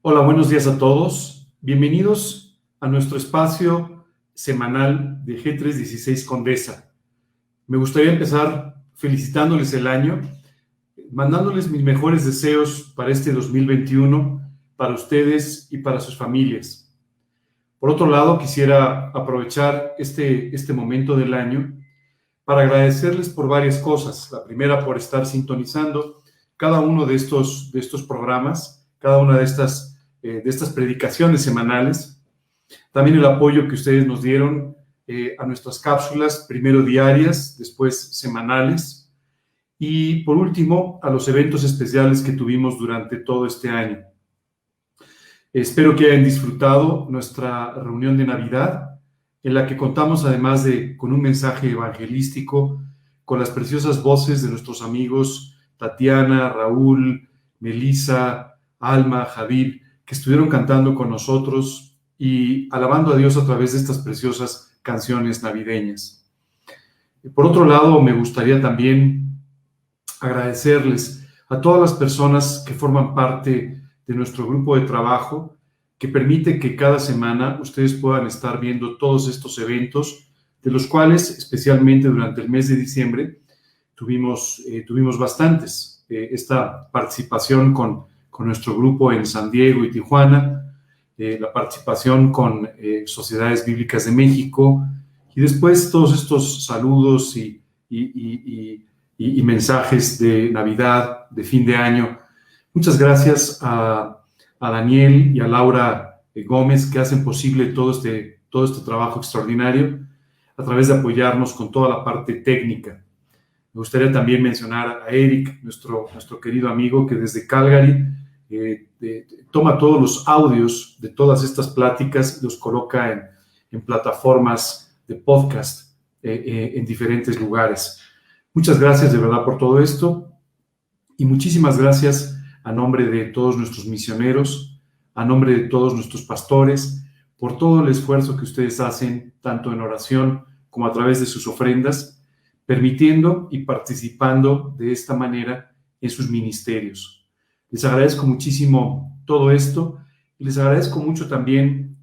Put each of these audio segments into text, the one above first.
Hola, buenos días a todos. Bienvenidos a nuestro espacio semanal de G316 Condesa. Me gustaría empezar felicitándoles el año, mandándoles mis mejores deseos para este 2021, para ustedes y para sus familias. Por otro lado, quisiera aprovechar este momento del año para agradecerles por varias cosas. La primera, por estar sintonizando cada uno de estos programas, cada una de estas predicaciones semanales. También el apoyo que ustedes nos dieron a nuestras cápsulas, primero diarias, después semanales. Y por último, a los eventos especiales que tuvimos durante todo este año. Espero que hayan disfrutado nuestra reunión de Navidad, en la que contamos además con un mensaje evangelístico, con las preciosas voces de nuestros amigos Tatiana, Raúl, Melissa, Alma, Javid, que estuvieron cantando con nosotros y alabando a Dios a través de estas preciosas canciones navideñas. Por otro lado, me gustaría también agradecerles a todas las personas que forman parte de nuestro grupo de trabajo, que permite que cada semana ustedes puedan estar viendo todos estos eventos, de los cuales, especialmente durante el mes de diciembre, tuvimos bastantes. Esta participación con nuestro grupo en San Diego y Tijuana, la participación con Sociedades Bíblicas de México, y después todos estos saludos y mensajes de Navidad, de fin de año. Muchas gracias a Daniel y a Laura Gómez, que hacen posible todo este trabajo extraordinario a través de apoyarnos con toda la parte técnica. Me gustaría también mencionar a Eric, nuestro querido amigo, que desde Calgary toma todos los audios de todas estas pláticas y los coloca en plataformas de podcast en diferentes lugares. Muchas gracias de verdad por todo esto y muchísimas gracias a nombre de todos nuestros misioneros, a nombre de todos nuestros pastores, por todo el esfuerzo que ustedes hacen, tanto en oración como a través de sus ofrendas, permitiendo y participando de esta manera en sus ministerios. Les agradezco muchísimo todo esto y les agradezco mucho también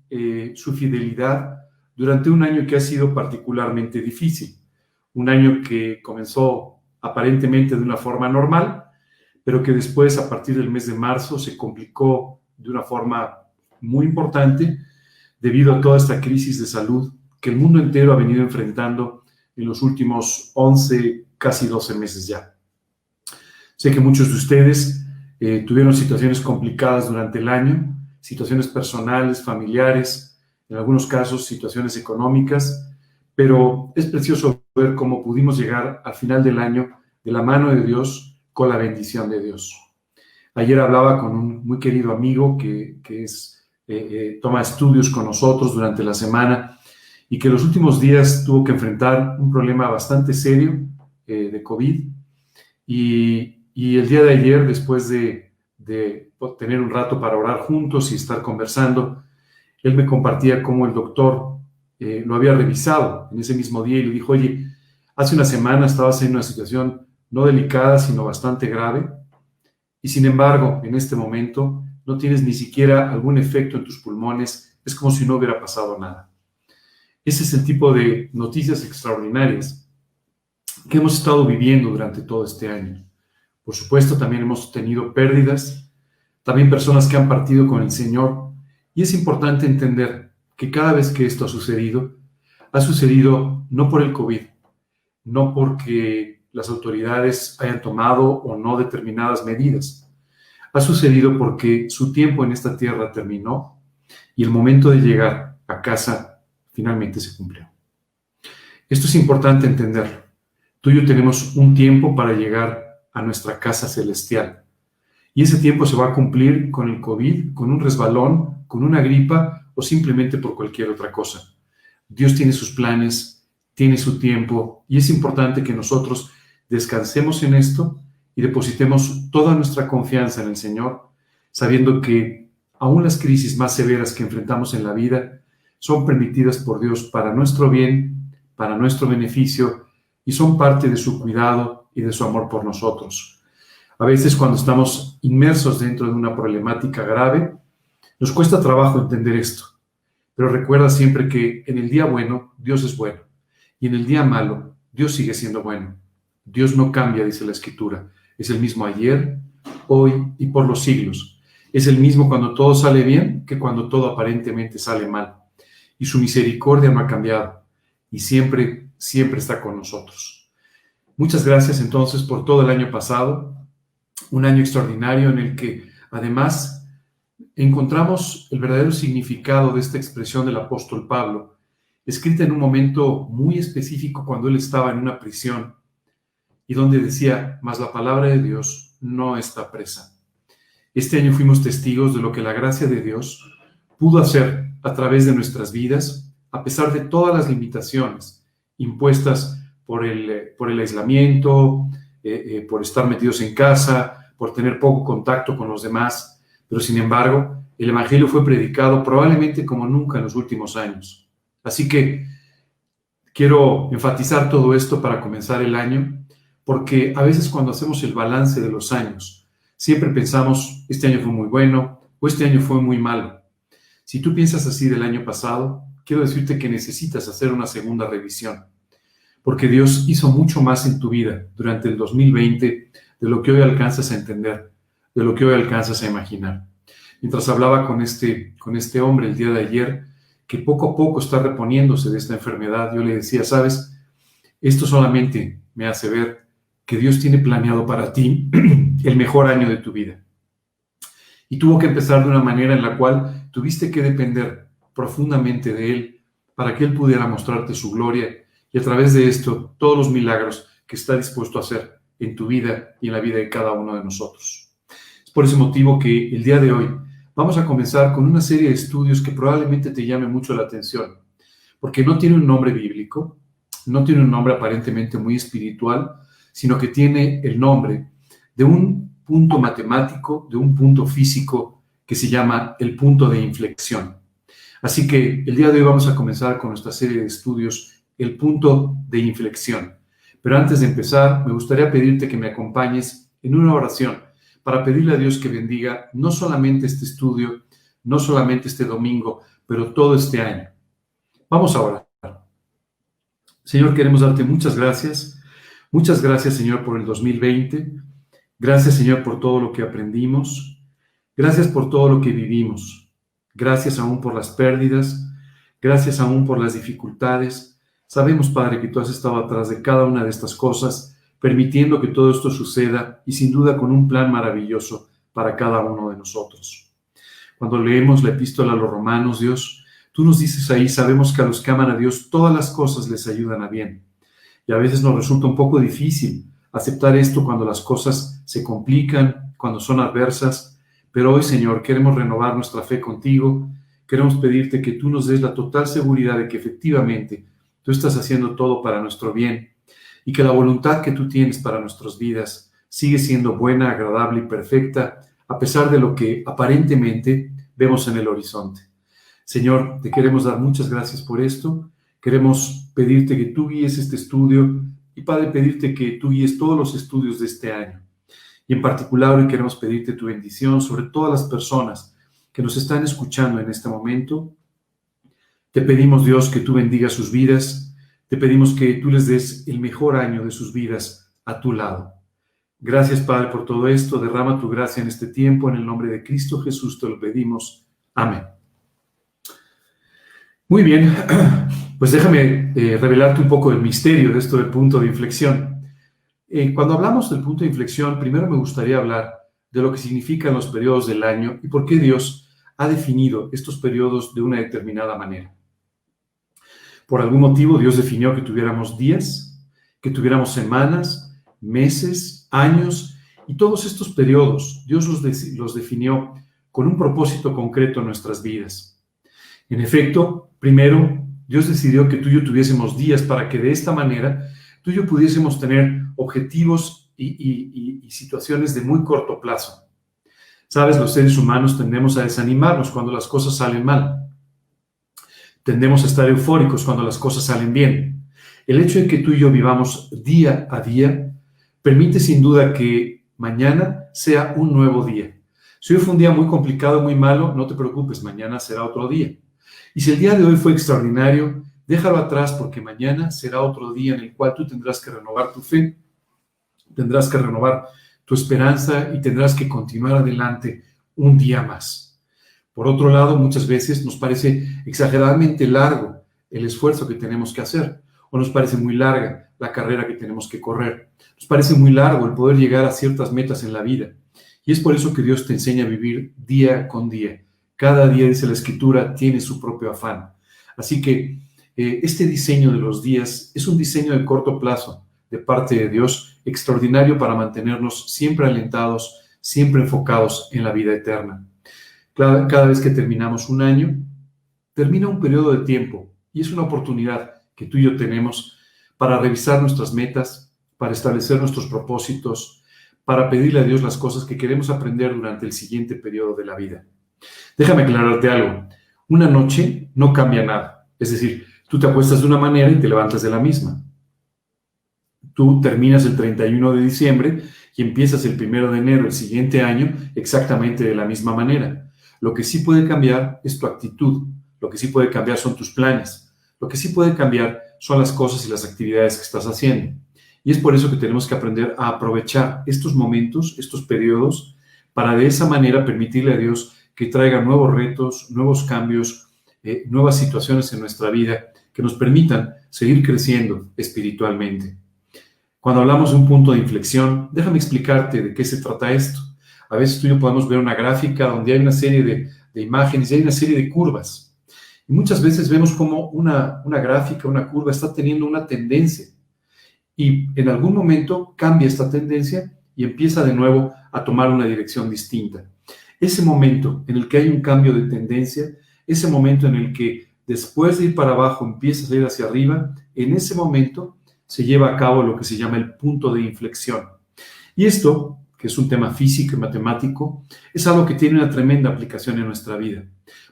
su fidelidad durante un año que ha sido particularmente difícil. Un año que comenzó aparentemente de una forma normal, pero que después, a partir del mes de marzo, se complicó de una forma muy importante debido a toda esta crisis de salud que el mundo entero ha venido enfrentando en los últimos 11, casi 12 meses ya. Sé que muchos de ustedes tuvieron situaciones complicadas durante el año, situaciones personales, familiares, en algunos casos situaciones económicas, pero es precioso ver cómo pudimos llegar al final del año de la mano de Dios, con la bendición de Dios. Ayer hablaba con un muy querido amigo que toma estudios con nosotros durante la semana y que los últimos días tuvo que enfrentar un problema bastante serio de COVID y el día de ayer, después de tener un rato para orar juntos y estar conversando, él me compartía cómo el doctor lo había revisado en ese mismo día y le dijo: oye, hace una semana estabas en una situación no delicada, sino bastante grave, y sin embargo, en este momento no tienes ni siquiera algún efecto en tus pulmones, es como si no hubiera pasado nada. Ese es el tipo de noticias extraordinarias que hemos estado viviendo durante todo este año. Por supuesto, también hemos tenido pérdidas, también personas que han partido con el Señor, y es importante entender que cada vez que esto ha sucedido no por el COVID, no porque las autoridades hayan tomado o no determinadas medidas. Ha sucedido porque su tiempo en esta tierra terminó y el momento de llegar a casa finalmente se cumplió. Esto es importante entender. Tú y yo tenemos un tiempo para llegar a nuestra casa celestial. Y ese tiempo se va a cumplir con el COVID, con un resbalón, con una gripa o simplemente por cualquier otra cosa. Dios tiene sus planes, tiene su tiempo y es importante que nosotros descansemos en esto y depositemos toda nuestra confianza en el Señor, sabiendo que aún las crisis más severas que enfrentamos en la vida son permitidas por Dios para nuestro bien, para nuestro beneficio, y son parte de su cuidado y de su amor por nosotros. A veces, cuando estamos inmersos dentro de una problemática grave, Nos cuesta trabajo entender esto, pero recuerda siempre que en el día bueno, Dios es bueno, y en el día malo, Dios sigue siendo bueno. Dios no cambia, dice la Escritura. Es el mismo ayer, hoy y por los siglos. Es el mismo cuando todo sale bien que cuando todo aparentemente sale mal. Y su misericordia no ha cambiado, y siempre, siempre está con nosotros. Muchas gracias entonces por todo el año pasado, un año extraordinario en el que además encontramos el verdadero significado de esta expresión del apóstol Pablo, escrita en un momento muy específico cuando él estaba en una prisión y donde decía: mas la palabra de Dios no está presa. Este año fuimos testigos de lo que la gracia de Dios pudo hacer a través de nuestras vidas, a pesar de todas las limitaciones impuestas por el aislamiento, por estar metidos en casa, por tener poco contacto con los demás. Pero sin embargo, el Evangelio fue predicado probablemente como nunca en los últimos años. Así que quiero enfatizar todo esto para comenzar el año, porque a veces cuando hacemos el balance de los años, siempre pensamos: este año fue muy bueno o este año fue muy malo. Si tú piensas así del año pasado, quiero decirte que necesitas hacer una segunda revisión, porque Dios hizo mucho más en tu vida durante el 2020 de lo que hoy alcanzas a entender, de lo que hoy alcanzas a imaginar. Mientras hablaba con este hombre el día de ayer, que poco a poco está reponiéndose de esta enfermedad, yo le decía: sabes, esto solamente me hace ver que Dios tiene planeado para ti el mejor año de tu vida. Y tuvo que empezar de una manera en la cual tuviste que depender profundamente de Él para que Él pudiera mostrarte su gloria y a través de esto todos los milagros que está dispuesto a hacer en tu vida y en la vida de cada uno de nosotros. Es por ese motivo que el día de hoy vamos a comenzar con una serie de estudios que probablemente te llame mucho la atención, porque no tiene un nombre bíblico, no tiene un nombre aparentemente muy espiritual, sino que tiene el nombre de un punto matemático, de un punto físico que se llama el punto de inflexión. Así que el día de hoy vamos a comenzar con nuestra serie de estudios, el punto de inflexión. Pero antes de empezar, me gustaría pedirte que me acompañes en una oración para pedirle a Dios que bendiga no solamente este estudio, no solamente este domingo, pero todo este año. Vamos a orar. Señor, queremos darte muchas gracias. Muchas gracias, Señor, por el 2020. Gracias, Señor, por todo lo que aprendimos. Gracias por todo lo que vivimos. Gracias aún por las pérdidas. Gracias aún por las dificultades. Sabemos, Padre, que tú has estado atrás de cada una de estas cosas, permitiendo que todo esto suceda y sin duda con un plan maravilloso para cada uno de nosotros. Cuando leemos la epístola a los Romanos, Dios, tú nos dices ahí: sabemos que a los que aman a Dios todas las cosas les ayudan a bien. Y a veces nos resulta un poco difícil aceptar esto cuando las cosas se complican, cuando son adversas, pero hoy, Señor, queremos renovar nuestra fe contigo, queremos pedirte que tú nos des la total seguridad de que efectivamente tú estás haciendo todo para nuestro bien y que la voluntad que tú tienes para nuestras vidas sigue siendo buena, agradable y perfecta, a pesar de lo que aparentemente vemos en el horizonte. Señor, te queremos dar muchas gracias por esto. Queremos pedirte que tú guíes este estudio y, Padre, pedirte que tú guíes todos los estudios de este año. Y en particular hoy queremos pedirte tu bendición sobre todas las personas que nos están escuchando en este momento. Te pedimos, Dios, que tú bendigas sus vidas. Te pedimos que tú les des el mejor año de sus vidas a tu lado. Gracias, Padre, por todo esto. Derrama tu gracia en este tiempo. En el nombre de Cristo Jesús te lo pedimos. Amén. Muy bien, pues déjame revelarte un poco el misterio de esto del punto de inflexión. Cuando hablamos del punto de inflexión, primero me gustaría hablar de lo que significan los periodos del año y por qué Dios ha definido estos periodos de una determinada manera. Por algún motivo, Dios definió que tuviéramos días, que tuviéramos semanas, meses, años, y todos estos periodos Dios los definió con un propósito concreto en nuestras vidas. En efecto, primero, Dios decidió que tú y yo tuviésemos días para que de esta manera tú y yo pudiésemos tener objetivos y situaciones de muy corto plazo. Sabes, los seres humanos tendemos a desanimarnos cuando las cosas salen mal. Tendemos a estar eufóricos cuando las cosas salen bien. El hecho de que tú y yo vivamos día a día permite sin duda que mañana sea un nuevo día. Si hoy fue un día muy complicado, muy malo, no te preocupes, mañana será otro día. Y si el día de hoy fue extraordinario, déjalo atrás porque mañana será otro día en el cual tú tendrás que renovar tu fe, tendrás que renovar tu esperanza y tendrás que continuar adelante un día más. Por otro lado, muchas veces nos parece exageradamente largo el esfuerzo que tenemos que hacer, o nos parece muy larga la carrera que tenemos que correr. Nos parece muy largo el poder llegar a ciertas metas en la vida. Y es por eso que Dios te enseña a vivir día con día. Cada día, dice la Escritura, tiene su propio afán. Así que este diseño de los días es un diseño de corto plazo de parte de Dios, extraordinario para mantenernos siempre alentados, siempre enfocados en la vida eterna. Cada vez que terminamos un año, termina un periodo de tiempo y es una oportunidad que tú y yo tenemos para revisar nuestras metas, para establecer nuestros propósitos, para pedirle a Dios las cosas que queremos aprender durante el siguiente periodo de la vida. Déjame aclararte algo. Una noche no cambia nada. Es decir, tú te acuestas de una manera y te levantas de la misma. Tú terminas el 31 de diciembre y empiezas el 1 de enero el siguiente año exactamente de la misma manera. Lo que sí puede cambiar es tu actitud. Lo que sí puede cambiar son tus planes. Lo que sí puede cambiar son las cosas y las actividades que estás haciendo. Y es por eso que tenemos que aprender a aprovechar estos momentos, estos periodos, para de esa manera permitirle a Dios que traiga nuevos retos, nuevos cambios, nuevas situaciones en nuestra vida que nos permitan seguir creciendo espiritualmente. Cuando hablamos de un punto de inflexión, déjame explicarte de qué se trata esto. A veces tú y yo podemos ver una gráfica donde hay una serie de imágenes y hay una serie de curvas. Y muchas veces vemos como una gráfica, una curva está teniendo una tendencia. Y en algún momento cambia esta tendencia y empieza de nuevo a tomar una dirección distinta. Ese momento en el que hay un cambio de tendencia, ese momento en el que después de ir para abajo empiezas a ir hacia arriba, en ese momento se lleva a cabo lo que se llama el punto de inflexión. Y esto, que es un tema físico y matemático, es algo que tiene una tremenda aplicación en nuestra vida,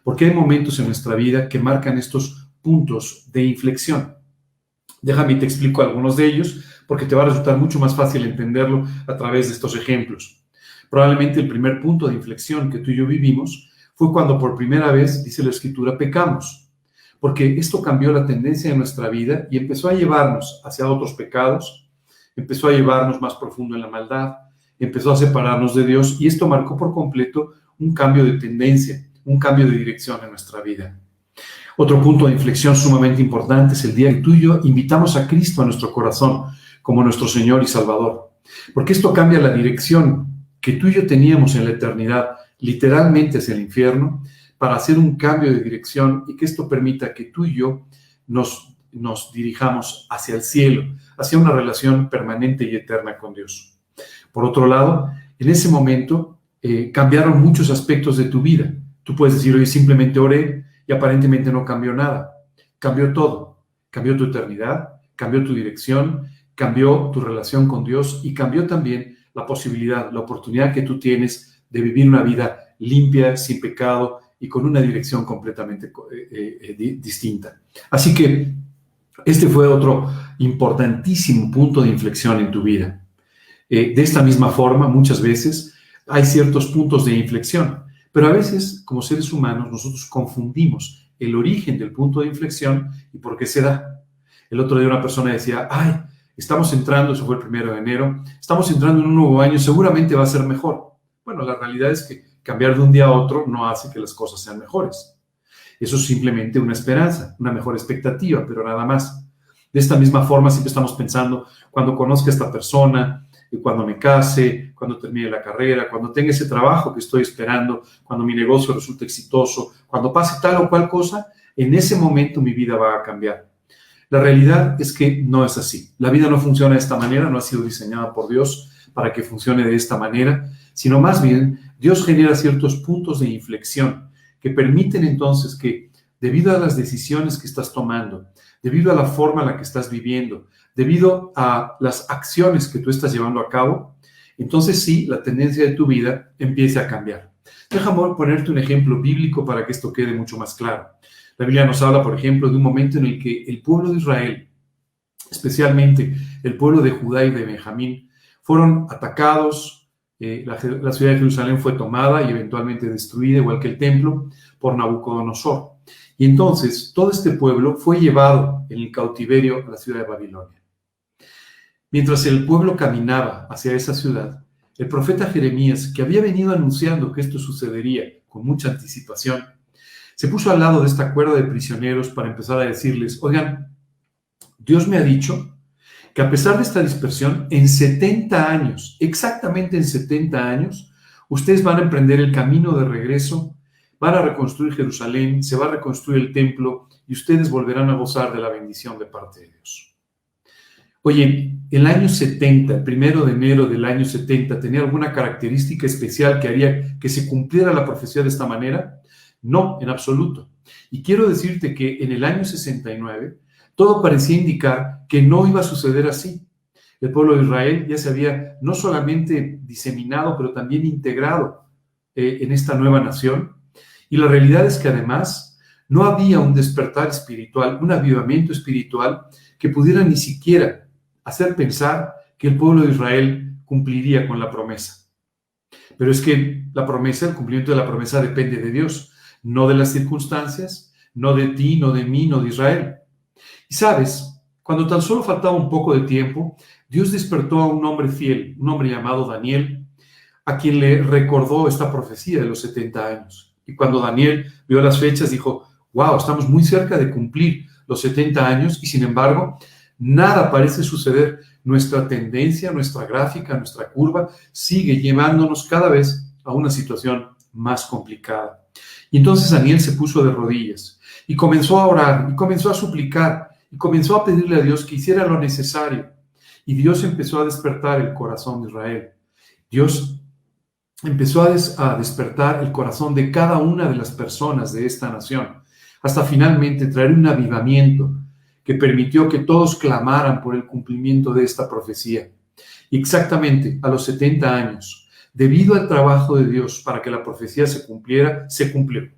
porque hay momentos en nuestra vida que marcan estos puntos de inflexión. Déjame te explico algunos de ellos, porque te va a resultar mucho más fácil entenderlo a través de estos ejemplos. Probablemente el primer punto de inflexión que tú y yo vivimos fue cuando por primera vez, dice la Escritura, pecamos, porque esto cambió la tendencia de nuestra vida y empezó a llevarnos hacia otros pecados, empezó a llevarnos más profundo en la maldad, empezó a separarnos de Dios y esto marcó por completo un cambio de tendencia, un cambio de dirección en nuestra vida. Otro punto de inflexión sumamente importante es el día que tú y yo invitamos a Cristo a nuestro corazón como nuestro Señor y Salvador, porque esto cambia la dirección que tú y yo teníamos en la eternidad, literalmente hacia el infierno, para hacer un cambio de dirección y que esto permita que tú y yo nos dirijamos hacia el cielo, hacia una relación permanente y eterna con Dios. Por otro lado, en ese momento cambiaron muchos aspectos de tu vida. Tú puedes decir, hoy simplemente oré y aparentemente no cambió nada. Cambió todo. Cambió tu eternidad, cambió tu dirección, cambió tu relación con Dios y cambió también la posibilidad, la oportunidad que tú tienes de vivir una vida limpia, sin pecado y con una dirección completamente distinta. Así que este fue otro importantísimo punto de inflexión en tu vida. De esta misma forma, muchas veces hay ciertos puntos de inflexión, pero a veces, como seres humanos, nosotros confundimos el origen del punto de inflexión y por qué se da. El otro día una persona decía, ay, estamos entrando, eso fue el 1 de enero, estamos entrando en un nuevo año, seguramente va a ser mejor. Bueno, la realidad es que cambiar de un día a otro no hace que las cosas sean mejores. Eso es simplemente una esperanza, una mejor expectativa, pero nada más. De esta misma forma siempre estamos pensando, cuando conozca a esta persona, cuando me case, cuando termine la carrera, cuando tenga ese trabajo que estoy esperando, cuando mi negocio resulte exitoso, cuando pase tal o cual cosa, en ese momento mi vida va a cambiar. La realidad es que no es así. La vida no funciona de esta manera, no ha sido diseñada por Dios para que funcione de esta manera, sino más bien Dios genera ciertos puntos de inflexión que permiten entonces que, debido a las decisiones que estás tomando, debido a la forma en la que estás viviendo, debido a las acciones que tú estás llevando a cabo, entonces sí, la tendencia de tu vida empieza a cambiar. Déjame ponerte un ejemplo bíblico para que esto quede mucho más claro. La Biblia nos habla, por ejemplo, de un momento en el que el pueblo de Israel, especialmente el pueblo de Judá y de Benjamín, fueron atacados, La ciudad de Jerusalén fue tomada y eventualmente destruida, igual que el templo, por Nabucodonosor. Y entonces todo este pueblo fue llevado en el cautiverio a la ciudad de Babilonia. Mientras el pueblo caminaba hacia esa ciudad, el profeta Jeremías, que había venido anunciando que esto sucedería con mucha anticipación, se puso al lado de esta cuerda de prisioneros para empezar a decirles: oigan, Dios me ha dicho que a pesar de esta dispersión, en 70 años, exactamente en 70 años, ustedes van a emprender el camino de regreso, van a reconstruir Jerusalén, se va a reconstruir el templo y ustedes volverán a gozar de la bendición de parte de Dios. Oye, el año 70, el 1 de enero del año 70, ¿tenía alguna característica especial que haría que se cumpliera la profecía de esta manera? No, en absoluto. Y quiero decirte que en el año 69, todo parecía indicar que no iba a suceder así. El pueblo de Israel ya se había no solamente diseminado, pero también integrado en esta nueva nación. Y la realidad es que además no había un despertar espiritual, un avivamiento espiritual que pudiera ni siquiera hacer pensar que el pueblo de Israel cumpliría con la promesa. Pero es que la promesa, el cumplimiento de la promesa depende de Dios, no de las circunstancias, no de ti, no de mí, no de Israel. Y sabes, cuando tan solo faltaba un poco de tiempo, Dios despertó a un hombre fiel, un hombre llamado Daniel, a quien le recordó esta profecía de los 70 años. Y cuando Daniel vio las fechas, dijo: wow, estamos muy cerca de cumplir los 70 años y sin embargo, nada parece suceder. Nuestra tendencia, nuestra gráfica, nuestra curva sigue llevándonos cada vez a una situación más complicada. Y entonces Daniel se puso de rodillas y comenzó a orar y comenzó a suplicar y comenzó a pedirle a Dios que hiciera lo necesario. Y Dios empezó a despertar el corazón de Israel. Dios empezó a despertar el corazón de cada una de las personas de esta nación, hasta finalmente traer un avivamiento que permitió que todos clamaran por el cumplimiento de esta profecía. Y exactamente a los 70 años, debido al trabajo de Dios para que la profecía se cumpliera, se cumplió.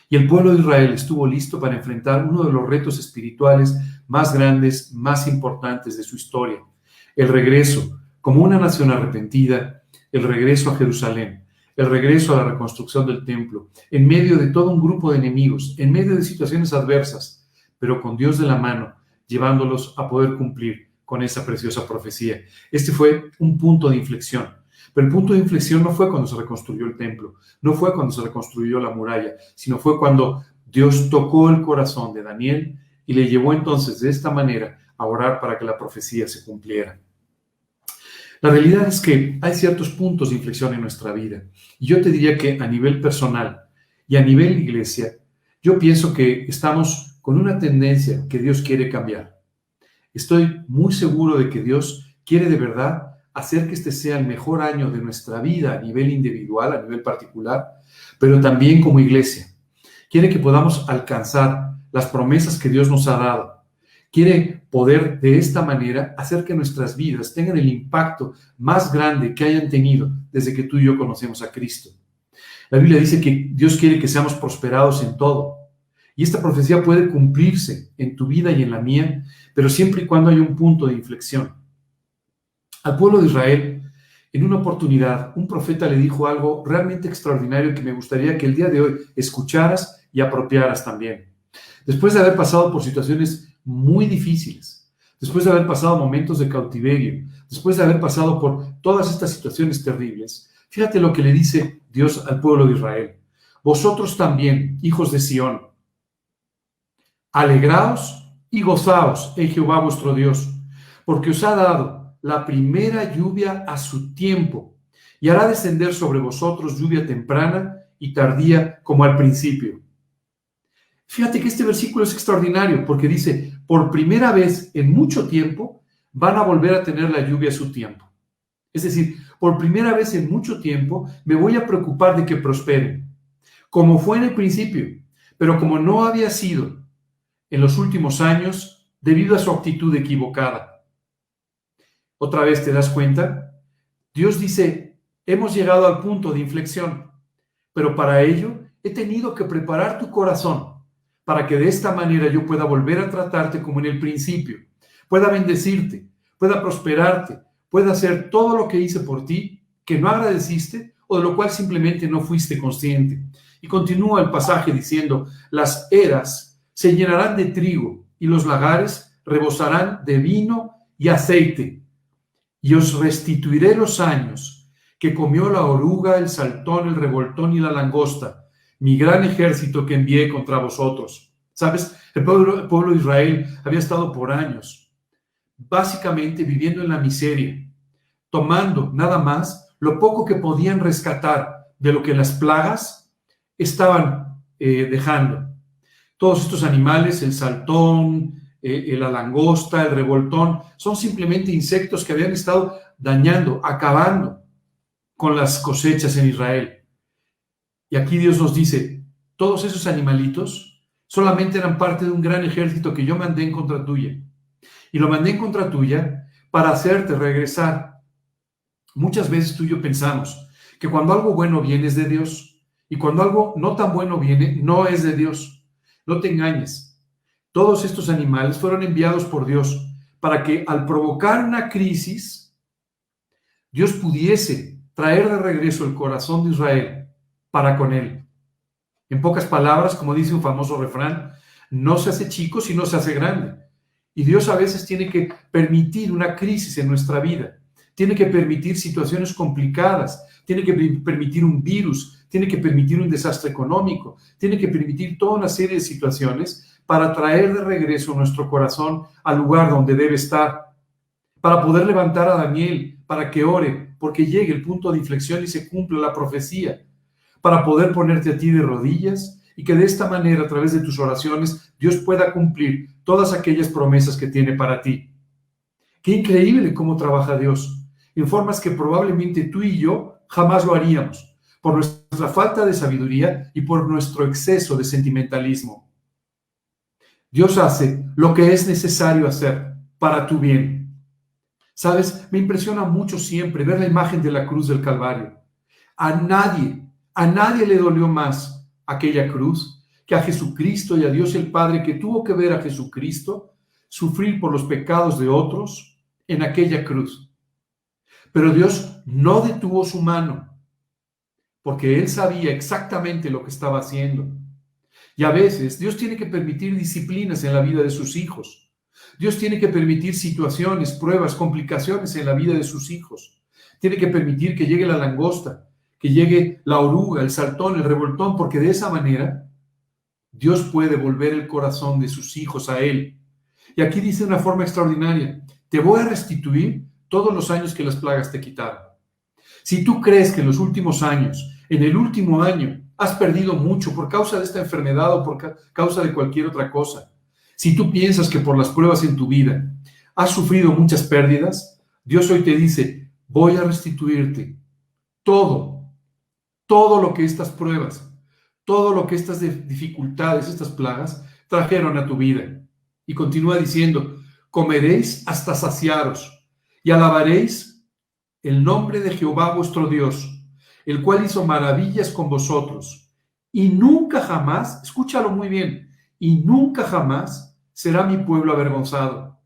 Y el pueblo de Israel estuvo listo para enfrentar uno de los retos espirituales más grandes, más importantes de su historia: el regreso como una nación arrepentida, el regreso a Jerusalén, el regreso a la reconstrucción del templo, en medio de todo un grupo de enemigos, en medio de situaciones adversas, pero con Dios de la mano, llevándolos a poder cumplir con esa preciosa profecía. Este fue un punto de inflexión. Pero el punto de inflexión no fue cuando se reconstruyó el templo, no fue cuando se reconstruyó la muralla, sino fue cuando Dios tocó el corazón de Daniel y le llevó entonces de esta manera a orar para que la profecía se cumpliera. La realidad es que hay ciertos puntos de inflexión en nuestra vida. Y yo te diría que a nivel personal y a nivel iglesia, yo pienso que estamos con una tendencia que Dios quiere cambiar. Estoy muy seguro de que Dios quiere de verdad hacer que este sea el mejor año de nuestra vida a nivel individual, a nivel particular, pero también como iglesia. Quiere que podamos alcanzar las promesas que Dios nos ha dado. Quiere poder de esta manera hacer que nuestras vidas tengan el impacto más grande que hayan tenido desde que tú y yo conocemos a Cristo. La Biblia dice que Dios quiere que seamos prosperados en todo. Y esta profecía puede cumplirse en tu vida y en la mía, pero siempre y cuando haya un punto de inflexión. Al pueblo de Israel, en una oportunidad, un profeta le dijo algo realmente extraordinario que me gustaría que el día de hoy escucharas y apropiaras también. Después de haber pasado por situaciones muy difíciles, después de haber pasado momentos de cautiverio, después de haber pasado por todas estas situaciones terribles, fíjate lo que le dice Dios al pueblo de Israel. Vosotros también, hijos de Sión, alegraos y gozaos en Jehová vuestro Dios, porque os ha dado la primera lluvia a su tiempo, y hará descender sobre vosotros lluvia temprana y tardía como al principio. Fíjate que este versículo es extraordinario porque dice, por primera vez en mucho tiempo van a volver a tener la lluvia a su tiempo. Es decir, por primera vez en mucho tiempo me voy a preocupar de que prosperen, como fue en el principio, pero como no había sido en los últimos años debido a su actitud equivocada. Otra vez te das cuenta, Dios dice, hemos llegado al punto de inflexión, pero para ello he tenido que preparar tu corazón para que de esta manera yo pueda volver a tratarte como en el principio, pueda bendecirte, pueda prosperarte, pueda hacer todo lo que hice por ti que no agradeciste o de lo cual simplemente no fuiste consciente. Y continúa el pasaje diciendo, las eras se llenarán de trigo y los lagares rebosarán de vino y aceite. Y os restituiré los años que comió la oruga, el saltón, el revoltón y la langosta, mi gran ejército que envié contra vosotros. ¿Sabes? El pueblo de Israel había estado por años básicamente viviendo en la miseria, tomando nada más lo poco que podían rescatar de lo que las plagas estaban dejando. Todos estos animales, el saltón, la langosta, el revoltón, son simplemente insectos que habían estado dañando, acabando con las cosechas en Israel. Y aquí Dios nos dice, todos esos animalitos solamente eran parte de un gran ejército que yo mandé en contra tuya. Y lo mandé en contra tuya para hacerte regresar. Muchas veces tú y yo pensamos que cuando algo bueno viene es de Dios y cuando algo no tan bueno viene, no es de Dios. No te engañes. Todos estos animales fueron enviados por Dios para que al provocar una crisis, Dios pudiese traer de regreso el corazón de Israel para con él. En pocas palabras, como dice un famoso refrán, no se hace chico sino se hace grande. Y Dios a veces tiene que permitir una crisis en nuestra vida, tiene que permitir situaciones complicadas, tiene que permitir un virus, tiene que permitir un desastre económico, tiene que permitir toda una serie de situaciones para traer de regreso nuestro corazón al lugar donde debe estar, para poder levantar a Daniel, para que ore, porque llegue el punto de inflexión y se cumpla la profecía, para poder ponerte a ti de rodillas y que de esta manera, a través de tus oraciones, Dios pueda cumplir todas aquellas promesas que tiene para ti. Qué increíble cómo trabaja Dios, en formas que probablemente tú y yo jamás lo haríamos, por nuestra falta de sabiduría y por nuestro exceso de sentimentalismo. Dios hace lo que es necesario hacer para tu bien. ¿Sabes? Me impresiona mucho siempre ver la imagen de la cruz del Calvario. A nadie le dolió más aquella cruz que a Jesucristo y a Dios el Padre, que tuvo que ver a Jesucristo sufrir por los pecados de otros en aquella cruz. Pero Dios no detuvo su mano, porque Él sabía exactamente lo que estaba haciendo. Y a veces Dios tiene que permitir disciplinas en la vida de sus hijos. Dios tiene que permitir situaciones, pruebas, complicaciones en la vida de sus hijos. Tiene que permitir que llegue la langosta, que llegue la oruga, el saltón, el revoltón, porque de esa manera Dios puede volver el corazón de sus hijos a Él. Y aquí dice de una forma extraordinaria, te voy a restituir todos los años que las plagas te quitaron. Si tú crees que en los últimos años, en el último año, has perdido mucho por causa de esta enfermedad o por causa de cualquier otra cosa, si tú piensas que por las pruebas en tu vida has sufrido muchas pérdidas, Dios hoy te dice, voy a restituirte todo lo que estas pruebas, todo lo que estas dificultades, estas plagas trajeron a tu vida. Y continúa diciendo, comeréis hasta saciaros y alabaréis el nombre de Jehová vuestro Dios, el cual hizo maravillas con vosotros. Y nunca jamás, escúchalo muy bien, y nunca jamás será mi pueblo avergonzado.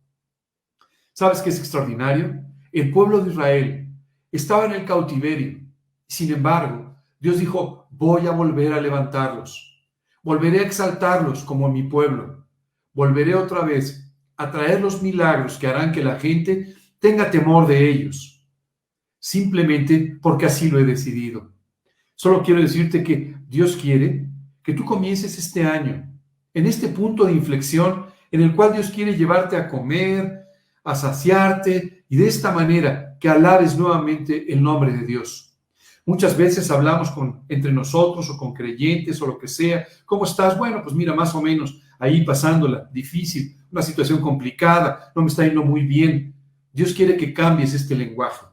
¿Sabes qué es extraordinario? El pueblo de Israel estaba en el cautiverio. Sin embargo, Dios dijo, voy a volver a levantarlos. Volveré a exaltarlos como mi pueblo. Volveré otra vez a traer los milagros que harán que la gente tenga temor de ellos. Simplemente porque así lo he decidido. Solo quiero decirte que Dios quiere que tú comiences este año en este punto de inflexión en el cual Dios quiere llevarte a comer, a saciarte y de esta manera que alabes nuevamente el nombre de Dios. Muchas veces hablamos entre nosotros o con creyentes o lo que sea. ¿Cómo estás? Bueno, pues mira, más o menos ahí pasándola, difícil, una situación complicada, no me está yendo muy bien. Dios quiere que cambies este lenguaje.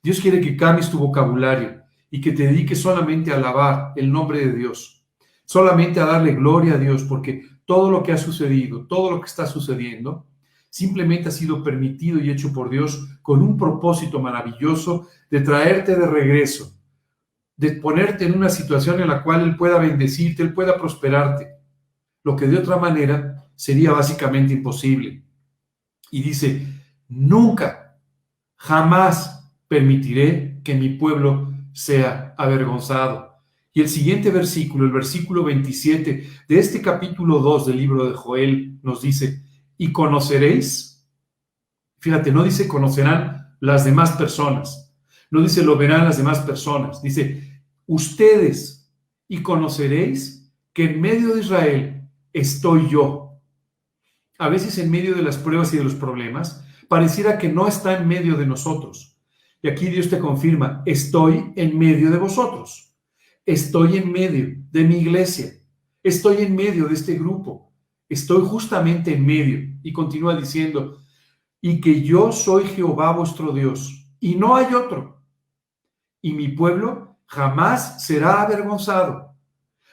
Dios quiere que cambies tu vocabulario y que te dediques solamente a alabar el nombre de Dios, solamente a darle gloria a Dios, porque todo lo que ha sucedido, todo lo que está sucediendo, simplemente ha sido permitido y hecho por Dios con un propósito maravilloso de traerte de regreso, de ponerte en una situación en la cual Él pueda bendecirte, Él pueda prosperarte, lo que de otra manera sería básicamente imposible. Y dice, nunca, jamás permitiré que mi pueblo sea avergonzado. Y el siguiente versículo, el versículo 27 de este capítulo 2 del libro de Joel, nos dice, y conoceréis, fíjate, no dice conocerán las demás personas, no dice lo verán las demás personas, dice ustedes, y conoceréis que en medio de Israel estoy yo. A veces en medio de las pruebas y de los problemas, pareciera que no está en medio de nosotros. Y aquí Dios te confirma, estoy en medio de vosotros. Estoy en medio de mi iglesia. Estoy en medio de este grupo. Estoy justamente en medio. Y continúa diciendo, y que yo soy Jehová vuestro Dios, y no hay otro. Y mi pueblo jamás será avergonzado.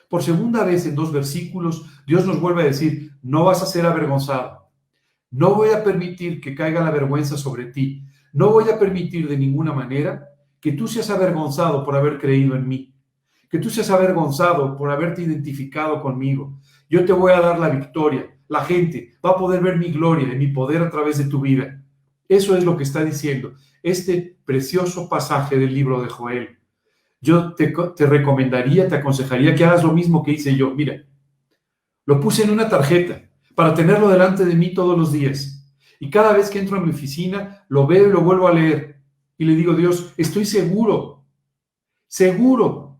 Por segunda vez en 2 versículos, Dios nos vuelve a decir, no vas a ser avergonzado. No voy a permitir que caiga la vergüenza sobre ti. No voy a permitir de ninguna manera que tú seas avergonzado por haber creído en mí. Que tú seas avergonzado por haberte identificado conmigo. Yo te voy a dar la victoria. La gente va a poder ver mi gloria y mi poder a través de tu vida. Eso es lo que está diciendo este precioso pasaje del libro de Joel. Yo te recomendaría, te aconsejaría que hagas lo mismo que hice yo. Mira, lo puse en una tarjeta para tenerlo delante de mí todos los días. Y cada vez que entro a mi oficina, lo veo y lo vuelvo a leer. Y le digo, Dios, estoy seguro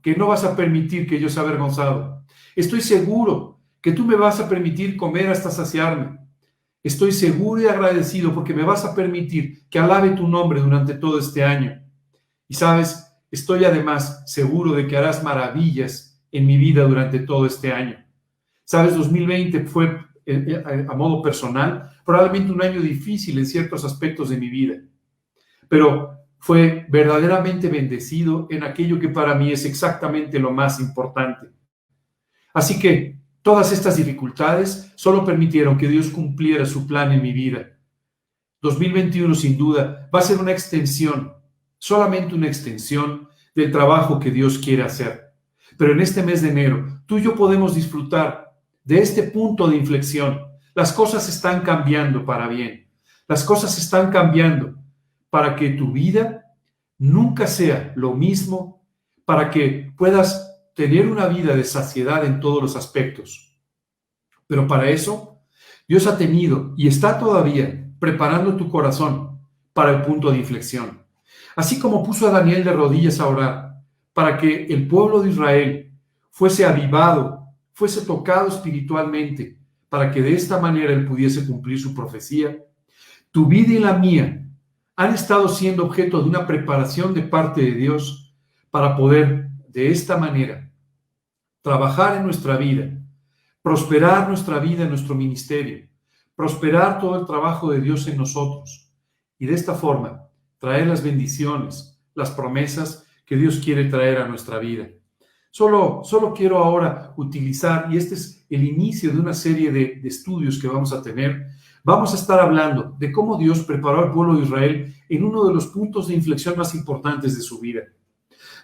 que no vas a permitir que yo sea avergonzado. Estoy seguro que tú me vas a permitir comer hasta saciarme. Estoy seguro y agradecido porque me vas a permitir que alabe tu nombre durante todo este año. Y sabes, estoy además seguro de que harás maravillas en mi vida durante todo este año. Sabes, 2020 fue, a modo personal, probablemente un año difícil en ciertos aspectos de mi vida, pero fue verdaderamente bendecido en aquello que para mí es exactamente lo más importante. Así que todas estas dificultades solo permitieron que Dios cumpliera su plan en mi vida. 2021, sin duda, va a ser una extensión, solamente una extensión del trabajo que Dios quiere hacer. Pero en este mes de enero, tú y yo podemos disfrutar de este punto de inflexión. Las cosas están cambiando para bien. Las cosas están cambiando para que tu vida nunca sea lo mismo, para que puedas tener una vida de saciedad en todos los aspectos. Pero para eso, Dios ha tenido y está todavía preparando tu corazón para el punto de inflexión. Así como puso a Daniel de rodillas a orar para que el pueblo de Israel fuese avivado, fuese tocado espiritualmente, para que de esta manera él pudiese cumplir su profecía, tu vida y la mía han estado siendo objeto de una preparación de parte de Dios para poder de esta manera trabajar en nuestra vida, prosperar nuestra vida en nuestro ministerio, prosperar todo el trabajo de Dios en nosotros y de esta forma traer las bendiciones, las promesas que Dios quiere traer a nuestra vida. Solo quiero ahora utilizar, y este es el inicio de una serie de estudios que vamos a tener, vamos a estar hablando de cómo Dios preparó al pueblo de Israel en uno de los puntos de inflexión más importantes de su vida.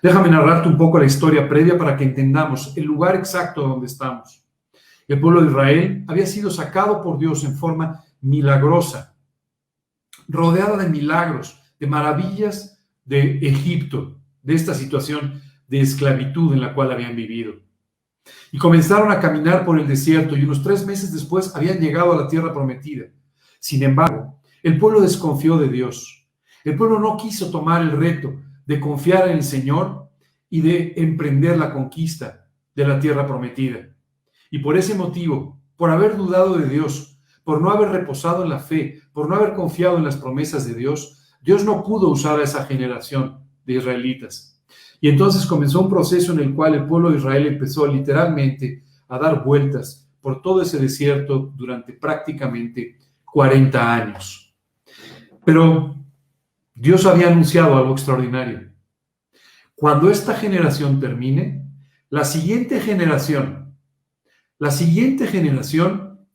Déjame narrarte un poco la historia previa para que entendamos el lugar exacto donde estamos. El pueblo de Israel había sido sacado por Dios en forma milagrosa, rodeada de milagros, de maravillas de Egipto, de esta situación de esclavitud en la cual habían vivido. Y comenzaron a caminar por el desierto y unos 3 meses después habían llegado a la tierra prometida. Sin embargo, el pueblo desconfió de Dios. El pueblo no quiso tomar el reto de confiar en el Señor y de emprender la conquista de la tierra prometida. Y por ese motivo, por haber dudado de Dios, por no haber reposado en la fe, por no haber confiado en las promesas de Dios, Dios no pudo usar a esa generación de israelitas. Y entonces comenzó un proceso en el cual el pueblo de Israel empezó literalmente a dar vueltas por todo ese desierto durante prácticamente 40 años. Pero Dios había anunciado algo extraordinario. Cuando esta generación termine, la siguiente generación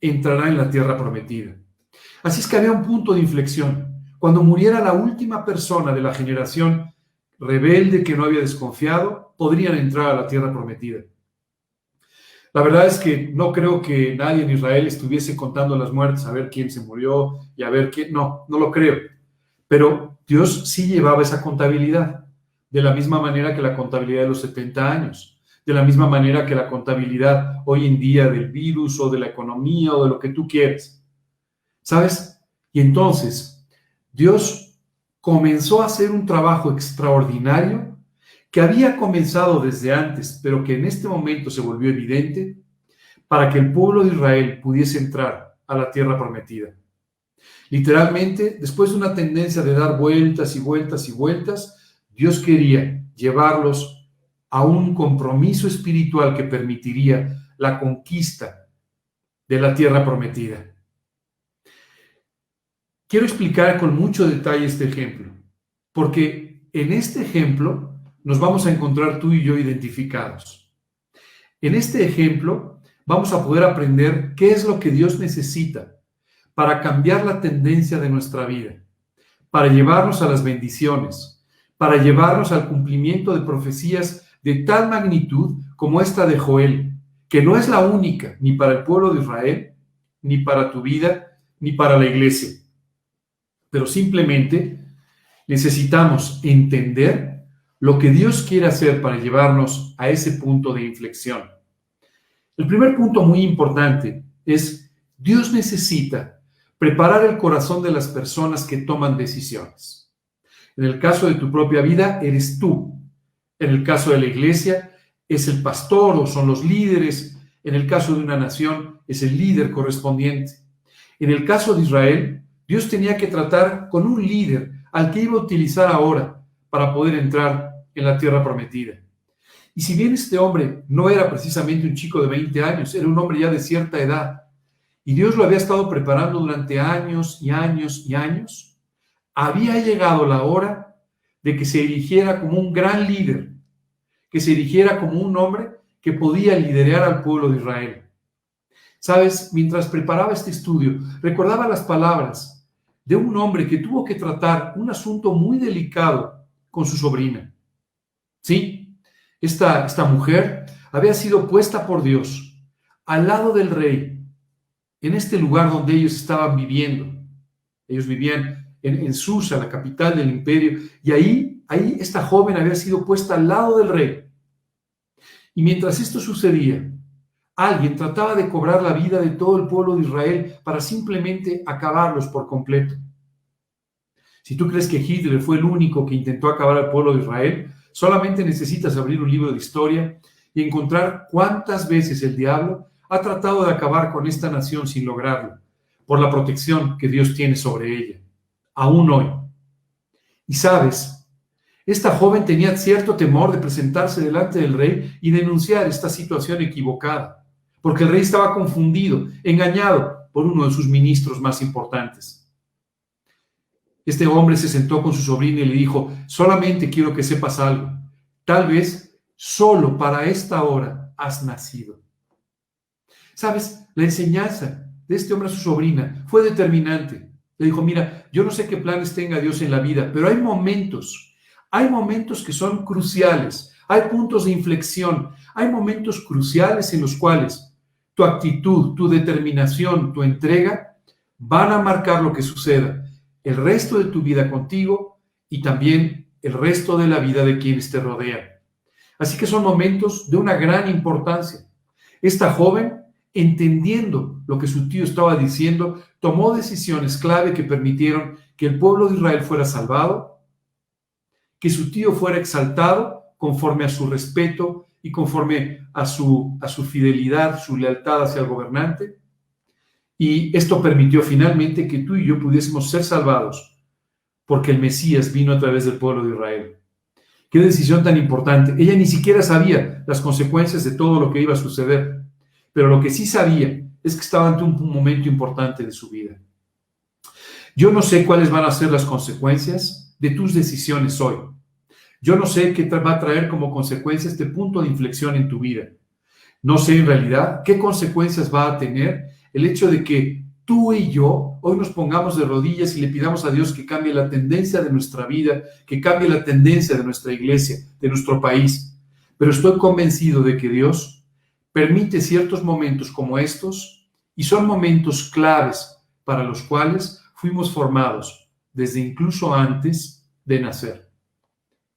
entrará en la tierra prometida. Así es que había un punto de inflexión. Cuando muriera la última persona de la generación rebelde que no había desconfiado, podrían entrar a la tierra prometida. La verdad es que no creo que nadie en Israel estuviese contando las muertes, a ver quién se murió y a ver quién. No lo creo. Pero Dios sí llevaba esa contabilidad, de la misma manera que la contabilidad de los 70 años, de la misma manera que la contabilidad hoy en día del virus o de la economía o de lo que tú quieres. ¿Sabes? Y entonces Dios comenzó a hacer un trabajo extraordinario que había comenzado desde antes, pero que en este momento se volvió evidente para que el pueblo de Israel pudiese entrar a la tierra prometida. Literalmente, después de una tendencia de dar vueltas y vueltas y vueltas, Dios quería llevarlos a un compromiso espiritual que permitiría la conquista de la tierra prometida. Quiero explicar con mucho detalle este ejemplo, porque en este ejemplo nos vamos a encontrar tú y yo identificados. En este ejemplo vamos a poder aprender qué es lo que Dios necesita para cambiar la tendencia de nuestra vida, para llevarnos a las bendiciones, para llevarnos al cumplimiento de profecías de tal magnitud como esta de Joel, que no es la única ni para el pueblo de Israel, ni para tu vida, ni para la iglesia. Pero simplemente necesitamos entender lo que Dios quiere hacer para llevarnos a ese punto de inflexión. El primer punto muy importante es: Dios necesita preparar el corazón de las personas que toman decisiones. En el caso de tu propia vida, eres tú. En el caso de la iglesia, es el pastor o son los líderes. En el caso de una nación, es el líder correspondiente. En el caso de Israel, Dios tenía que tratar con un líder al que iba a utilizar ahora para poder entrar en la tierra prometida. Y si bien este hombre no era precisamente un chico de 20 años, era un hombre ya de cierta edad, y Dios lo había estado preparando durante años y años y años, había llegado la hora de que se erigiera como un gran líder, que se erigiera como un hombre que podía liderar al pueblo de Israel. ¿Sabes? Mientras preparaba este estudio, recordaba las palabras de un hombre que tuvo que tratar un asunto muy delicado con su sobrina. Sí, esta mujer había sido puesta por Dios al lado del rey, en este lugar donde ellos estaban viviendo. Ellos vivían en Susa, la capital del imperio, y ahí esta joven había sido puesta al lado del rey. Y mientras esto sucedía, alguien trataba de cobrar la vida de todo el pueblo de Israel para simplemente acabarlos por completo. Si tú crees que Hitler fue el único que intentó acabar al pueblo de Israel, solamente necesitas abrir un libro de historia y encontrar cuántas veces el diablo ha tratado de acabar con esta nación sin lograrlo, por la protección que Dios tiene sobre ella, aún hoy. Y sabes, esta joven tenía cierto temor de presentarse delante del rey y denunciar esta situación equivocada, porque el rey estaba confundido, engañado por uno de sus ministros más importantes. Este hombre se sentó con su sobrina y le dijo: solamente quiero que sepas algo, tal vez solo para esta hora has nacido. ¿Sabes? La enseñanza de este hombre a su sobrina fue determinante. Le dijo: mira, yo no sé qué planes tenga Dios en la vida, pero hay momentos que son cruciales, hay puntos de inflexión, hay momentos cruciales en los cuales tu actitud, tu determinación, tu entrega van a marcar lo que suceda el resto de tu vida contigo y también el resto de la vida de quienes te rodean. Así que son momentos de una gran importancia. Esta joven, entendiendo lo que su tío estaba diciendo, tomó decisiones clave que permitieron que el pueblo de Israel fuera salvado, que su tío fuera exaltado conforme a su respeto y conforme a su fidelidad, su lealtad hacia el gobernante. Y esto permitió finalmente que tú y yo pudiésemos ser salvados, porque el Mesías vino a través del pueblo de Israel. Qué decisión tan importante. Ella ni siquiera sabía las consecuencias de todo lo que iba a suceder, pero lo que sí sabía es que estaba ante un momento importante de su vida. Yo no sé cuáles van a ser las consecuencias de tus decisiones hoy. Yo no sé qué va a traer como consecuencia este punto de inflexión en tu vida. No sé en realidad qué consecuencias va a tener el hecho de que tú y yo hoy nos pongamos de rodillas y le pidamos a Dios que cambie la tendencia de nuestra vida, que cambie la tendencia de nuestra iglesia, de nuestro país. Pero estoy convencido de que Dios permite ciertos momentos como estos y son momentos claves para los cuales fuimos formados desde incluso antes de nacer.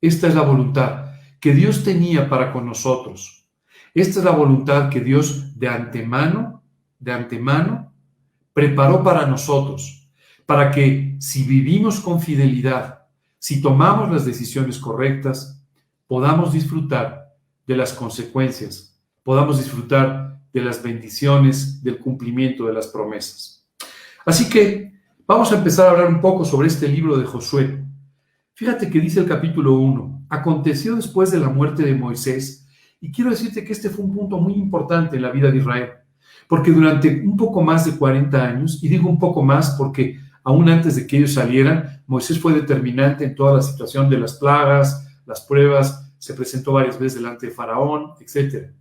Esta es la voluntad que Dios tenía para con nosotros. Esta es la voluntad que Dios de antemano, preparó para nosotros, para que si vivimos con fidelidad, si tomamos las decisiones correctas, podamos disfrutar de las consecuencias, podamos disfrutar de las bendiciones, del cumplimiento de las promesas. Así que vamos a empezar a hablar un poco sobre este libro de Josué. Fíjate que dice el capítulo 1, aconteció después de la muerte de Moisés, y quiero decirte que este fue un punto muy importante en la vida de Israel, porque durante un poco más de 40 años, y digo un poco más porque aún antes de que ellos salieran, Moisés fue determinante en toda la situación de las plagas, las pruebas, se presentó varias veces delante de Faraón, etc.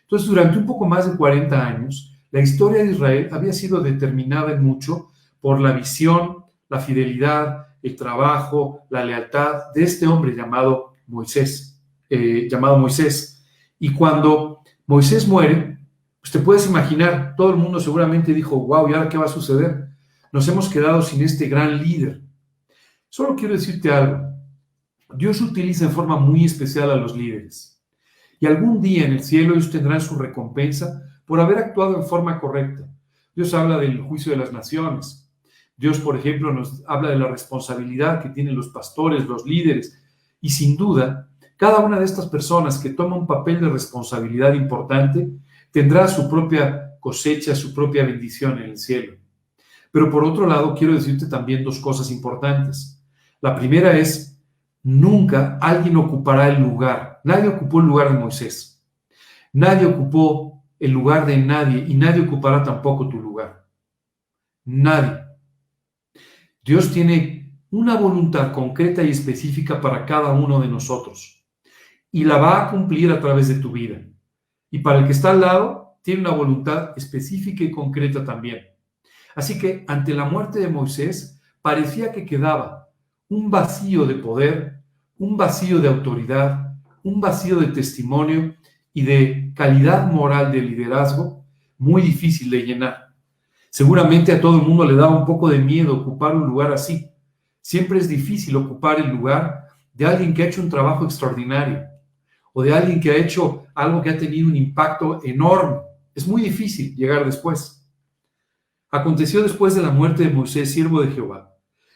Entonces, durante un poco más de 40 años, la historia de Israel había sido determinada en mucho por la visión, la fidelidad, el trabajo, la lealtad de este hombre llamado Moisés. Y cuando Moisés muere, pues te puedes imaginar, todo el mundo seguramente dijo, wow, ¿y ahora qué va a suceder? Nos hemos quedado sin este gran líder. Solo quiero decirte algo. Dios utiliza en forma muy especial a los líderes. Y algún día en el cielo ellos tendrán su recompensa por haber actuado en forma correcta. Dios habla del juicio de las naciones. Dios, por ejemplo, nos habla de la responsabilidad que tienen los pastores, los líderes. Y sin duda, cada una de estas personas que toma un papel de responsabilidad importante tendrá su propia cosecha, su propia bendición en el cielo. Pero por otro lado, quiero decirte también dos cosas importantes. La primera es, nunca alguien ocupará el lugar. Nadie ocupó el lugar de Moisés. Nadie ocupó el lugar de nadie y nadie ocupará tampoco tu lugar. Nadie. Dios tiene una voluntad concreta y específica para cada uno de nosotros y la va a cumplir a través de tu vida. Y para el que está al lado, tiene una voluntad específica y concreta también. Así que ante la muerte de Moisés, parecía que quedaba un vacío de poder, un vacío de autoridad, un vacío de testimonio y de calidad moral de liderazgo muy difícil de llenar. Seguramente a todo el mundo le daba un poco de miedo ocupar un lugar así. Siempre es difícil ocupar el lugar de alguien que ha hecho un trabajo extraordinario o de alguien que ha hecho algo que ha tenido un impacto enorme. Es muy difícil llegar después. Aconteció después de la muerte de Moisés, siervo de Jehová,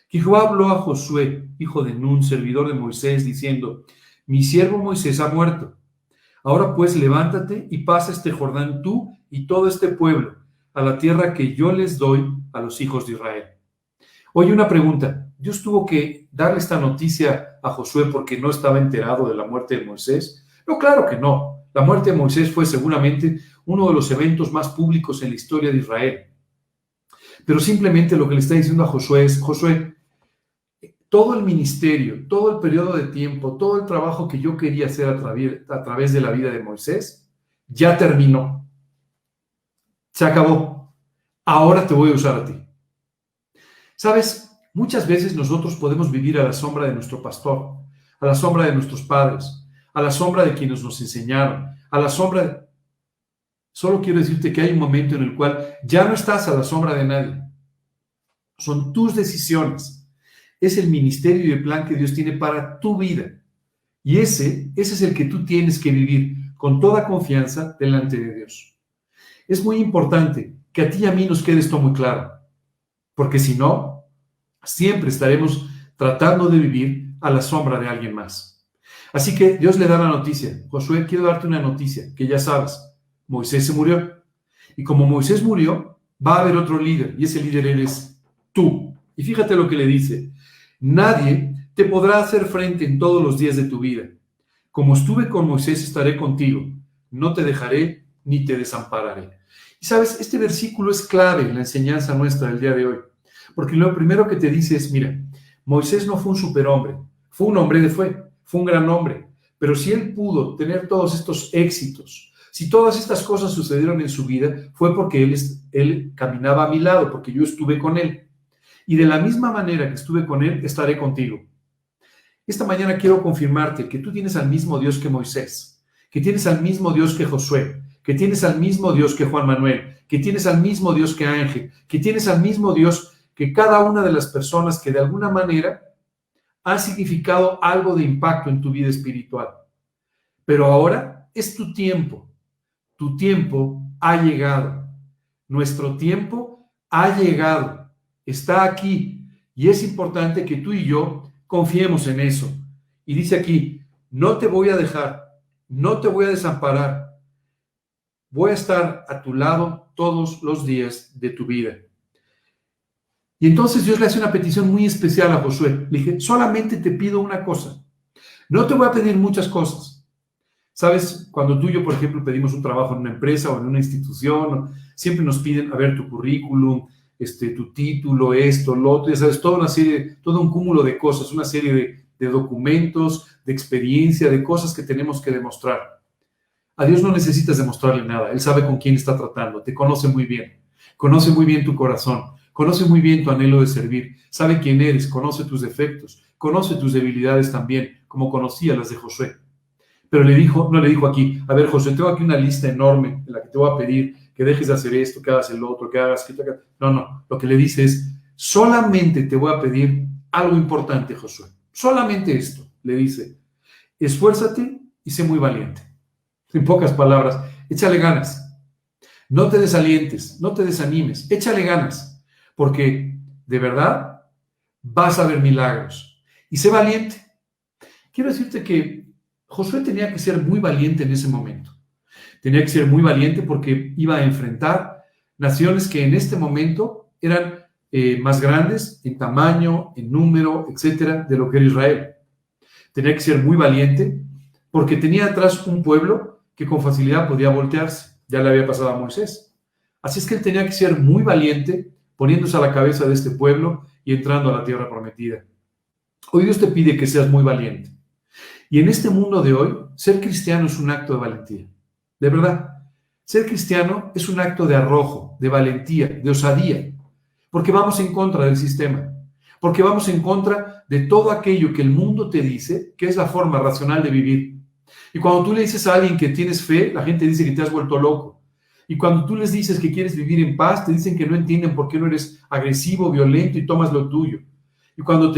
que Jehová habló a Josué, hijo de Nun, servidor de Moisés, diciendo, mi siervo Moisés ha muerto. Ahora pues levántate y pasa este Jordán tú y todo este pueblo a la tierra que yo les doy a los hijos de Israel. Oye, una pregunta. ¿Dios tuvo que darle esta noticia a Josué porque no estaba enterado de la muerte de Moisés? No, claro que no. La muerte de Moisés fue seguramente uno de los eventos más públicos en la historia de Israel. Pero simplemente lo que le está diciendo a Josué es, Josué, todo el ministerio, todo el periodo de tiempo, todo el trabajo que yo quería hacer a través de la vida de Moisés, ya terminó. Se acabó. Ahora te voy a usar a ti. ¿Sabes? Muchas veces nosotros podemos vivir a la sombra de nuestro pastor, a la sombra de nuestros padres, a la sombra de quienes nos enseñaron, a la sombra de... Solo quiero decirte que hay un momento en el cual ya no estás a la sombra de nadie. Son tus decisiones. Es el ministerio y el plan que Dios tiene para tu vida. Y ese es el que tú tienes que vivir con toda confianza delante de Dios. Es muy importante que a ti y a mí nos quede esto muy claro, porque si no, siempre estaremos tratando de vivir a la sombra de alguien más. Así que Dios le da la noticia. Josué, quiero darte una noticia, que ya sabes, Moisés se murió. Y como Moisés murió, va a haber otro líder, y ese líder eres tú. Y fíjate lo que le dice. Nadie te podrá hacer frente en todos los días de tu vida. Como estuve con Moisés, estaré contigo. No te dejaré ni te desampararé. Y sabes, este versículo es clave en la enseñanza nuestra del día de hoy. Porque lo primero que te dice es, mira, Moisés no fue un superhombre, fue un hombre de fe, fue un gran hombre. Pero si él pudo tener todos estos éxitos, si todas estas cosas sucedieron en su vida, fue porque él caminaba a mi lado, porque yo estuve con él. Y de la misma manera que estuve con él, estaré contigo. Esta mañana quiero confirmarte que tú tienes al mismo Dios que Moisés, que tienes al mismo Dios que Josué, que tienes al mismo Dios que Juan Manuel, que tienes al mismo Dios que Ángel, que tienes al mismo Dios que cada una de las personas que de alguna manera han significado algo de impacto en tu vida espiritual. Pero ahora es tu tiempo. Tu tiempo ha llegado. Nuestro tiempo ha llegado. Está aquí. Y es importante que tú y yo confiemos en eso. Y dice aquí, no te voy a dejar, no te voy a desamparar. Voy a estar a tu lado todos los días de tu vida. Y entonces Dios le hace una petición muy especial a Josué. Le dije, solamente te pido una cosa. No te voy a pedir muchas cosas. ¿Sabes? Cuando tú y yo, por ejemplo, pedimos un trabajo en una empresa o en una institución, siempre nos piden, a ver, tu currículum, tu título, esto, lo otro, ya sabes, toda una serie, todo un cúmulo de cosas, una serie de documentos, de experiencia, de cosas que tenemos que demostrar. A Dios no necesitas demostrarle nada. Él sabe con quién está tratando, te conoce muy bien tu corazón, conoce muy bien tu anhelo de servir, sabe quién eres, conoce tus defectos, conoce tus debilidades también, como conocía las de Josué. Pero no le dijo aquí, a ver, Josué, tengo aquí una lista enorme en la que te voy a pedir que dejes de hacer esto, que hagas el otro, que hagas... No, lo que le dice es, solamente te voy a pedir algo importante, Josué. Solamente esto, le dice, esfuérzate y sé muy valiente. En pocas palabras, échale ganas. No te desalientes, no te desanimes, échale ganas, porque de verdad vas a ver milagros. Y sé valiente. Quiero decirte que Josué tenía que ser muy valiente en ese momento. Tenía que ser muy valiente porque iba a enfrentar naciones que en este momento eran más grandes en tamaño, en número, etcétera, de lo que era Israel. Tenía que ser muy valiente porque tenía atrás un pueblo que con facilidad podía voltearse. Ya le había pasado a Moisés. Así es que él tenía que ser muy valiente, poniéndose a la cabeza de este pueblo y entrando a la tierra prometida. Hoy Dios te pide que seas muy valiente. Y en este mundo de hoy, ser cristiano es un acto de valentía. De verdad, ser cristiano es un acto de arrojo, de valentía, de osadía, porque vamos en contra del sistema, porque vamos en contra de todo aquello que el mundo te dice que es la forma racional de vivir. Y cuando tú le dices a alguien que tienes fe, la gente dice que te has vuelto loco. Y cuando tú les dices que quieres vivir en paz, te dicen que no entienden por qué no eres agresivo, violento y tomas lo tuyo. Y cuando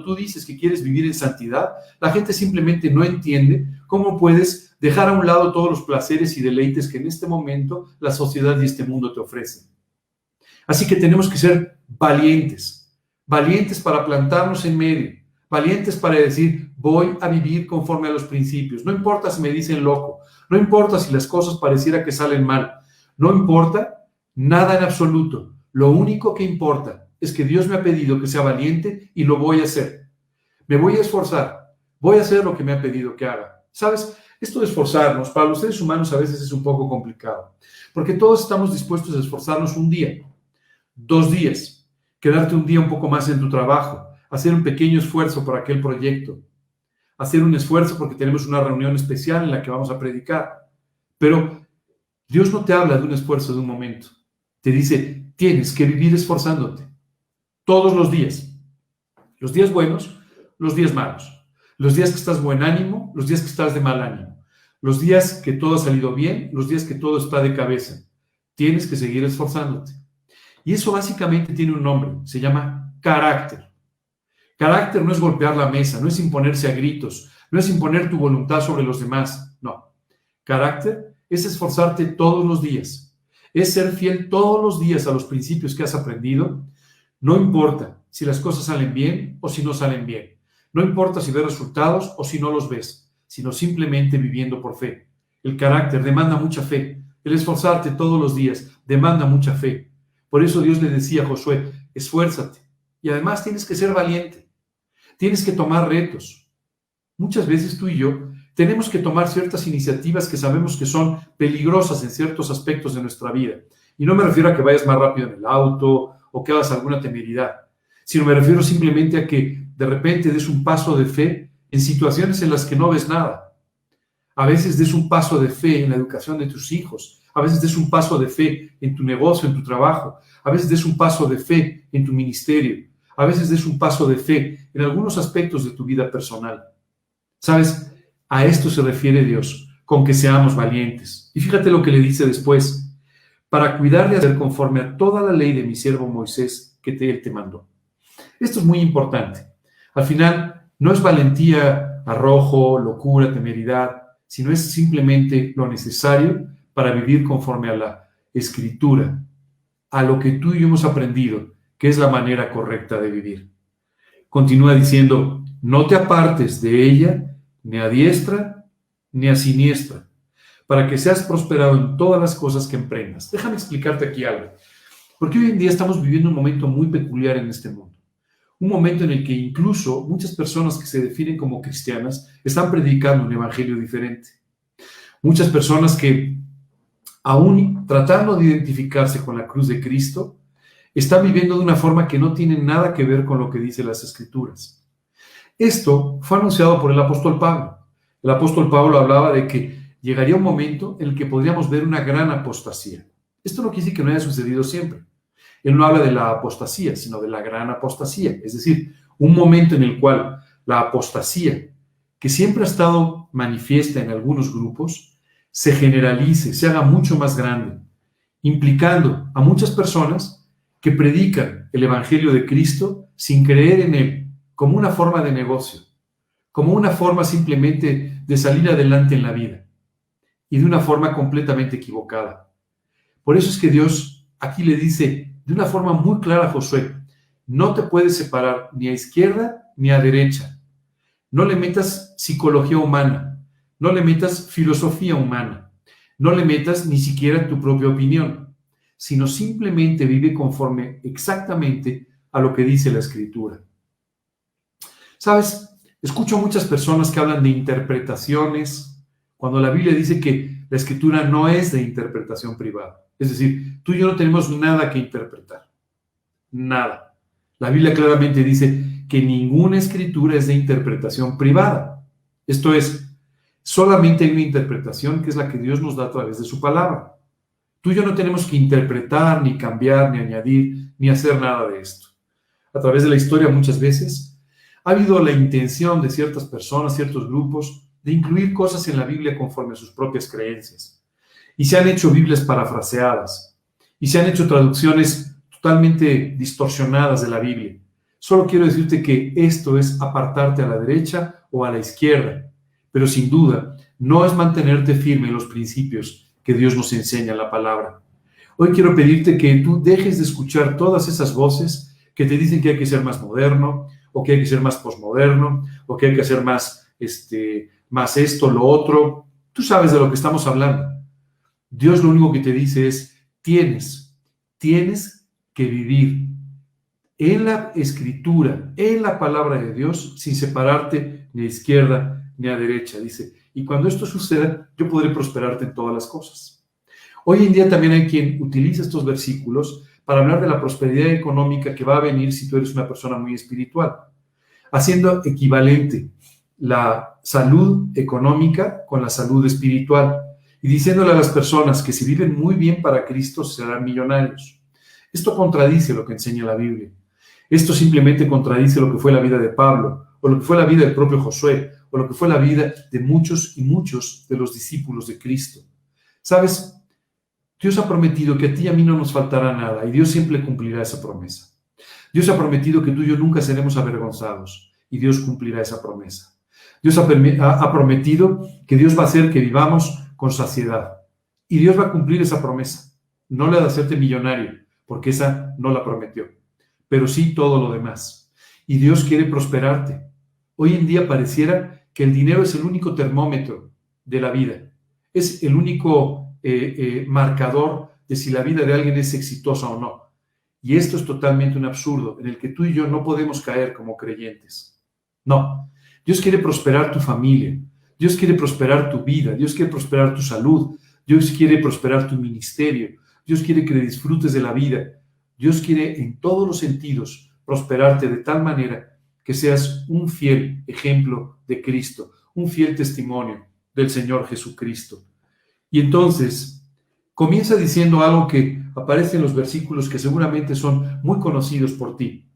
tú dices que quieres vivir en santidad, la gente simplemente no entiende cómo puedes dejar a un lado todos los placeres y deleites que en este momento la sociedad y este mundo te ofrecen. Así que tenemos que ser valientes, valientes para plantarnos en medio, valientes para decir, voy a vivir conforme a los principios. No importa si me dicen loco, no importa si las cosas pareciera que salen mal, no importa nada en absoluto. Lo único que importa es que Dios me ha pedido que sea valiente y lo voy a hacer. Me voy a esforzar, voy a hacer lo que me ha pedido que haga. ¿Sabes? Esto de esforzarnos, para los seres humanos a veces es un poco complicado, porque todos estamos dispuestos a esforzarnos un día, 2 días, quedarte un día un poco más en tu trabajo, hacer un pequeño esfuerzo por aquel proyecto, hacer un esfuerzo porque tenemos una reunión especial en la que vamos a predicar. Pero Dios no te habla de un esfuerzo de un momento. Te dice, tienes que vivir esforzándote. Todos los días buenos, los días malos, los días que estás buen ánimo, los días que estás de mal ánimo, los días que todo ha salido bien, los días que todo está de cabeza. Tienes que seguir esforzándote. Y eso básicamente tiene un nombre, se llama carácter. Carácter no es golpear la mesa, no es imponerse a gritos, no es imponer tu voluntad sobre los demás, no. Carácter es esforzarte todos los días, es ser fiel todos los días a los principios que has aprendido. No importa si las cosas salen bien o si no salen bien. No importa si ves resultados o si no los ves, sino simplemente viviendo por fe. El carácter demanda mucha fe. El esforzarte todos los días demanda mucha fe. Por eso Dios le decía a Josué, esfuérzate. Y además tienes que ser valiente. Tienes que tomar retos. Muchas veces tú y yo tenemos que tomar ciertas iniciativas que sabemos que son peligrosas en ciertos aspectos de nuestra vida. Y no me refiero a que vayas más rápido en el auto o que hagas alguna temeridad, sino me refiero simplemente a que de repente des un paso de fe en situaciones en las que no ves nada. A veces des un paso de fe en la educación de tus hijos, a veces des un paso de fe en tu negocio, en tu trabajo, a veces des un paso de fe en tu ministerio, a veces des un paso de fe en algunos aspectos de tu vida personal. ¿Sabes? A esto se refiere Dios, con que seamos valientes. Y fíjate lo que le dice después. Para cuidar de hacer conforme a toda la ley de mi siervo Moisés, que Él te mandó. Esto es muy importante. Al final, no es valentía, arrojo, locura, temeridad, sino es simplemente lo necesario para vivir conforme a la Escritura, a lo que tú y yo hemos aprendido, que es la manera correcta de vivir. Continúa diciendo, no te apartes de ella, ni a diestra, ni a siniestra, para que seas prosperado en todas las cosas que emprendas. Déjame explicarte aquí algo, porque hoy en día estamos viviendo un momento muy peculiar en este mundo. Un momento en el que incluso muchas personas que se definen como cristianas están predicando un evangelio diferente. Muchas personas que, aún tratando de identificarse con la cruz de Cristo, están viviendo de una forma que no tiene nada que ver con lo que dicen las Escrituras. Esto fue anunciado por el apóstol Pablo. El apóstol Pablo hablaba de que llegaría un momento en el que podríamos ver una gran apostasía. Esto no quiere decir que no haya sucedido siempre. Él no habla de la apostasía, sino de la gran apostasía. Es decir, un momento en el cual la apostasía, que siempre ha estado manifiesta en algunos grupos, se generalice, se haga mucho más grande, implicando a muchas personas que predican el Evangelio de Cristo sin creer en él, como una forma de negocio, como una forma simplemente de salir adelante en la vida, y de una forma completamente equivocada. Por eso es que Dios aquí le dice de una forma muy clara a Josué, no te puedes separar ni a izquierda ni a derecha. No le metas psicología humana, no le metas filosofía humana, no le metas ni siquiera tu propia opinión, sino simplemente vive conforme exactamente a lo que dice la Escritura. ¿Sabes? Escucho a muchas personas que hablan de interpretaciones, cuando la Biblia dice que la Escritura no es de interpretación privada. Es decir, tú y yo no tenemos nada que interpretar. Nada. La Biblia claramente dice que ninguna escritura es de interpretación privada. Esto es, solamente hay una interpretación que es la que Dios nos da a través de su palabra. Tú y yo no tenemos que interpretar, ni cambiar, ni añadir, ni hacer nada de esto. A través de la historia muchas veces ha habido la intención de ciertas personas, ciertos grupos, de incluir cosas en la Biblia conforme a sus propias creencias. Y se han hecho Biblias parafraseadas, y se han hecho traducciones totalmente distorsionadas de la Biblia. Solo quiero decirte que esto es apartarte a la derecha o a la izquierda, pero sin duda no es mantenerte firme en los principios que Dios nos enseña en la palabra. Hoy quiero pedirte que tú dejes de escuchar todas esas voces que te dicen que hay que ser más moderno, o que hay que ser más posmoderno, o que hay que hacer más esto, lo otro. Tú sabes de lo que estamos hablando. Dios lo único que te dice es, tienes que vivir en la Escritura, en la palabra de Dios, sin separarte ni a izquierda ni a derecha, dice. Y cuando esto suceda, yo podré prosperarte en todas las cosas. Hoy en día también hay quien utiliza estos versículos para hablar de la prosperidad económica que va a venir si tú eres una persona muy espiritual, haciendo equivalente la salud económica con la salud espiritual, y diciéndole a las personas que si viven muy bien para Cristo serán millonarios. Esto contradice lo que enseña la Biblia. Esto simplemente contradice lo que fue la vida de Pablo, o lo que fue la vida del propio Josué, o lo que fue la vida de muchos y muchos de los discípulos de Cristo. ¿Sabes? Dios ha prometido que a ti y a mí no nos faltará nada, y Dios siempre cumplirá esa promesa. Dios ha prometido que tú y yo nunca seremos avergonzados, y Dios cumplirá esa promesa. Dios ha prometido que Dios va a hacer que vivamos con saciedad. Y Dios va a cumplir esa promesa. No la de hacerte millonario, porque esa no la prometió, pero sí todo lo demás. Y Dios quiere prosperarte. Hoy en día pareciera que el dinero es el único termómetro de la vida. Es el único marcador de si la vida de alguien es exitosa o no. Y esto es totalmente un absurdo en el que tú y yo no podemos caer como creyentes. No. Dios quiere prosperar tu familia. Dios quiere prosperar tu vida, Dios quiere prosperar tu salud, Dios quiere prosperar tu ministerio, Dios quiere que disfrutes de la vida, Dios quiere en todos los sentidos prosperarte de tal manera que seas un fiel ejemplo de Cristo, un fiel testimonio del Señor Jesucristo. Y entonces comienza diciendo algo que aparece en los versículos que seguramente son muy conocidos por ti.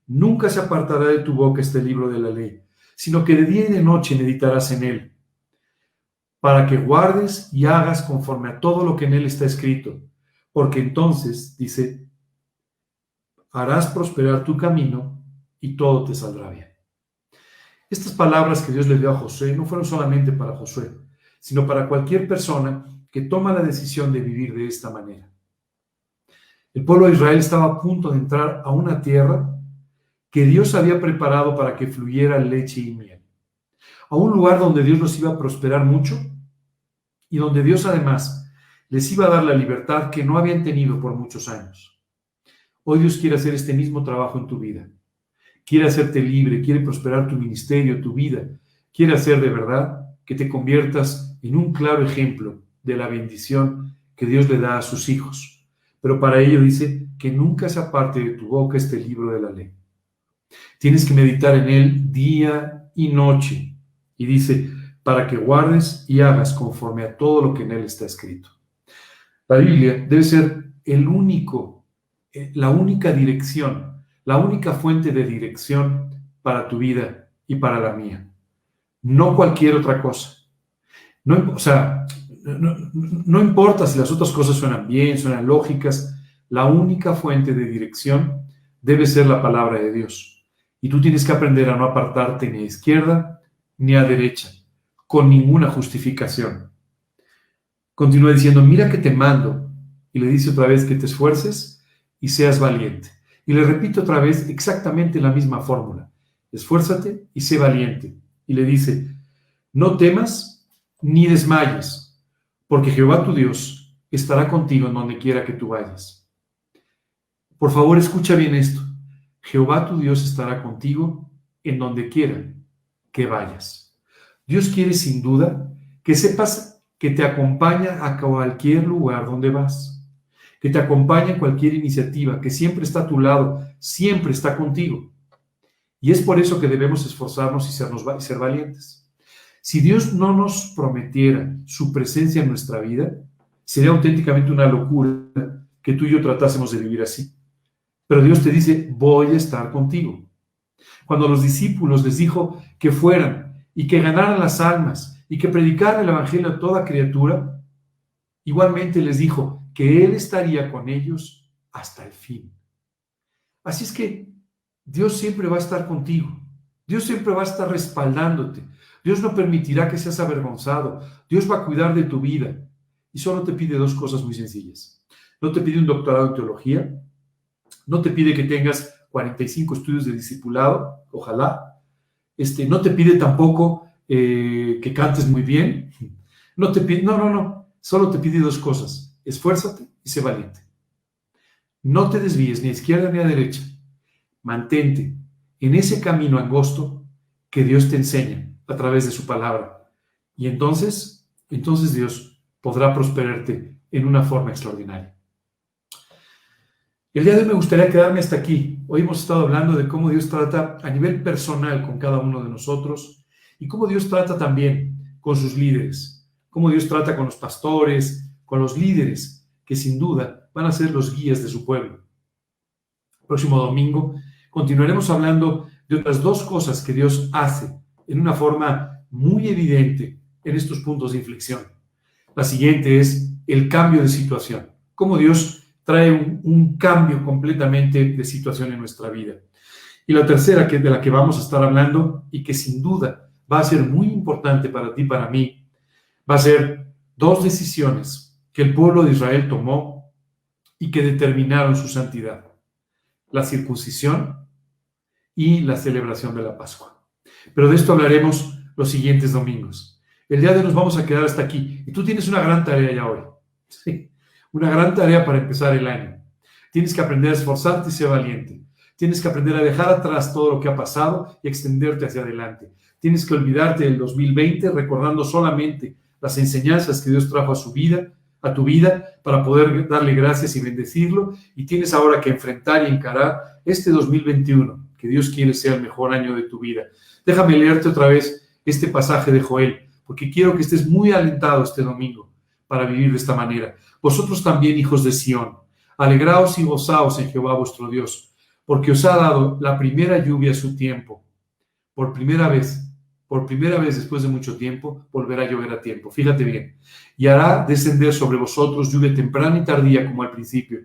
Nunca se apartará de tu boca este libro de la ley, sino que de día y de noche meditarás en él, para que guardes y hagas conforme a todo lo que en él está escrito, porque entonces, dice, harás prosperar tu camino y todo te saldrá bien. Estas palabras que Dios le dio a Josué no fueron solamente para Josué, sino para cualquier persona que toma la decisión de vivir de esta manera. El pueblo de Israel estaba a punto de entrar a una tierra que Dios había preparado para que fluyera leche y miel, a un lugar donde Dios los iba a prosperar mucho y donde Dios además les iba a dar la libertad que no habían tenido por muchos años. Hoy Dios quiere hacer este mismo trabajo en tu vida. Quiere hacerte libre, quiere prosperar tu ministerio, tu vida. Quiere hacer de verdad que te conviertas en un claro ejemplo de la bendición que Dios le da a sus hijos. Pero para ello dice que nunca se aparte de tu boca este libro de la ley. Tienes que meditar en él día y noche. Y dice, para que guardes y hagas conforme a todo lo que en él está escrito. La Biblia debe ser la única dirección, la única fuente de dirección para tu vida y para la mía. No cualquier otra cosa. No importa si las otras cosas suenan bien, suenan lógicas, la única fuente de dirección debe ser la palabra de Dios. Y tú tienes que aprender a no apartarte ni a izquierda ni a derecha, con ninguna justificación. Continúa diciendo, mira que te mando, y le dice otra vez que te esfuerces y seas valiente. Y le repito otra vez exactamente la misma fórmula, esfuérzate y sé valiente. Y le dice, no temas ni desmayes, porque Jehová tu Dios estará contigo en donde quiera que tú vayas. Por favor, escucha bien esto. Jehová tu Dios estará contigo en donde quiera que vayas. Dios quiere sin duda que sepas que te acompaña a cualquier lugar donde vas, que te acompaña en cualquier iniciativa, que siempre está a tu lado, siempre está contigo. Y es por eso que debemos esforzarnos y ser valientes. Si Dios no nos prometiera su presencia en nuestra vida, sería auténticamente una locura que tú y yo tratásemos de vivir así. Pero Dios te dice, voy a estar contigo. Cuando a los discípulos les dijo que fueran y que ganaran las almas y que predicaran el evangelio a toda criatura, igualmente les dijo que Él estaría con ellos hasta el fin. Así es que Dios siempre va a estar contigo. Dios siempre va a estar respaldándote. Dios no permitirá que seas avergonzado. Dios va a cuidar de tu vida. Y solo te pide dos cosas muy sencillas. No te pide un doctorado en teología. No te pide que tengas 45 estudios de discipulado, ojalá. No te pide tampoco que cantes muy bien. No. Solo te pide dos cosas. Esfuérzate y sé valiente. No te desvíes ni a izquierda ni a derecha. Mantente en ese camino angosto que Dios te enseña a través de su palabra. Y entonces Dios podrá prosperarte en una forma extraordinaria. El día de hoy me gustaría quedarme hasta aquí. Hoy hemos estado hablando de cómo Dios trata a nivel personal con cada uno de nosotros y cómo Dios trata también con sus líderes, cómo Dios trata con los pastores, con los líderes, que sin duda van a ser los guías de su pueblo. El próximo domingo continuaremos hablando de otras dos cosas que Dios hace en una forma muy evidente en estos puntos de inflexión. La siguiente es el cambio de situación, cómo Dios trae un cambio completamente de situación en nuestra vida. Y la tercera, de la que vamos a estar hablando y que sin duda va a ser muy importante para ti y para mí, va a ser dos decisiones que el pueblo de Israel tomó y que determinaron su santidad: la circuncisión y la celebración de la Pascua. Pero de esto hablaremos los siguientes domingos. El día de hoy nos vamos a quedar hasta aquí. Y tú tienes una gran tarea ya hoy. Sí. Una gran tarea para empezar el año. Tienes que aprender a esforzarte y ser valiente. Tienes que aprender a dejar atrás todo lo que ha pasado y extenderte hacia adelante. Tienes que olvidarte del 2020 recordando solamente las enseñanzas que Dios trajo a tu vida, para poder darle gracias y bendecirlo. Y tienes ahora que enfrentar y encarar este 2021, que Dios quiere sea el mejor año de tu vida. Déjame leerte otra vez este pasaje de Joel, porque quiero que estés muy alentado este domingo para vivir de esta manera. Vosotros también, hijos de Sión, alegraos y gozaos en Jehová vuestro Dios, porque os ha dado la primera lluvia a su tiempo. Por primera vez después de mucho tiempo, volverá a llover a tiempo. Fíjate bien. Y hará descender sobre vosotros lluvia temprana y tardía como al principio.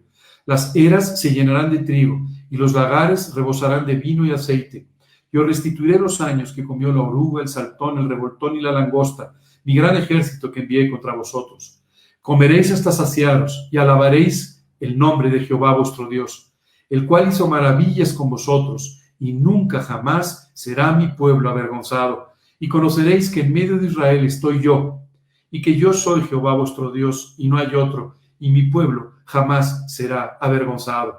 Las eras se llenarán de trigo y los lagares rebosarán de vino y aceite. Yo restituiré los años que comió la oruga, el saltón, el revoltón y la langosta, mi gran ejército que envié contra vosotros. Comeréis hasta saciaros y alabaréis el nombre de Jehová vuestro Dios, el cual hizo maravillas con vosotros, y nunca jamás será mi pueblo avergonzado. Y conoceréis que en medio de Israel estoy yo, y que yo soy Jehová vuestro Dios, y no hay otro, y mi pueblo jamás será avergonzado.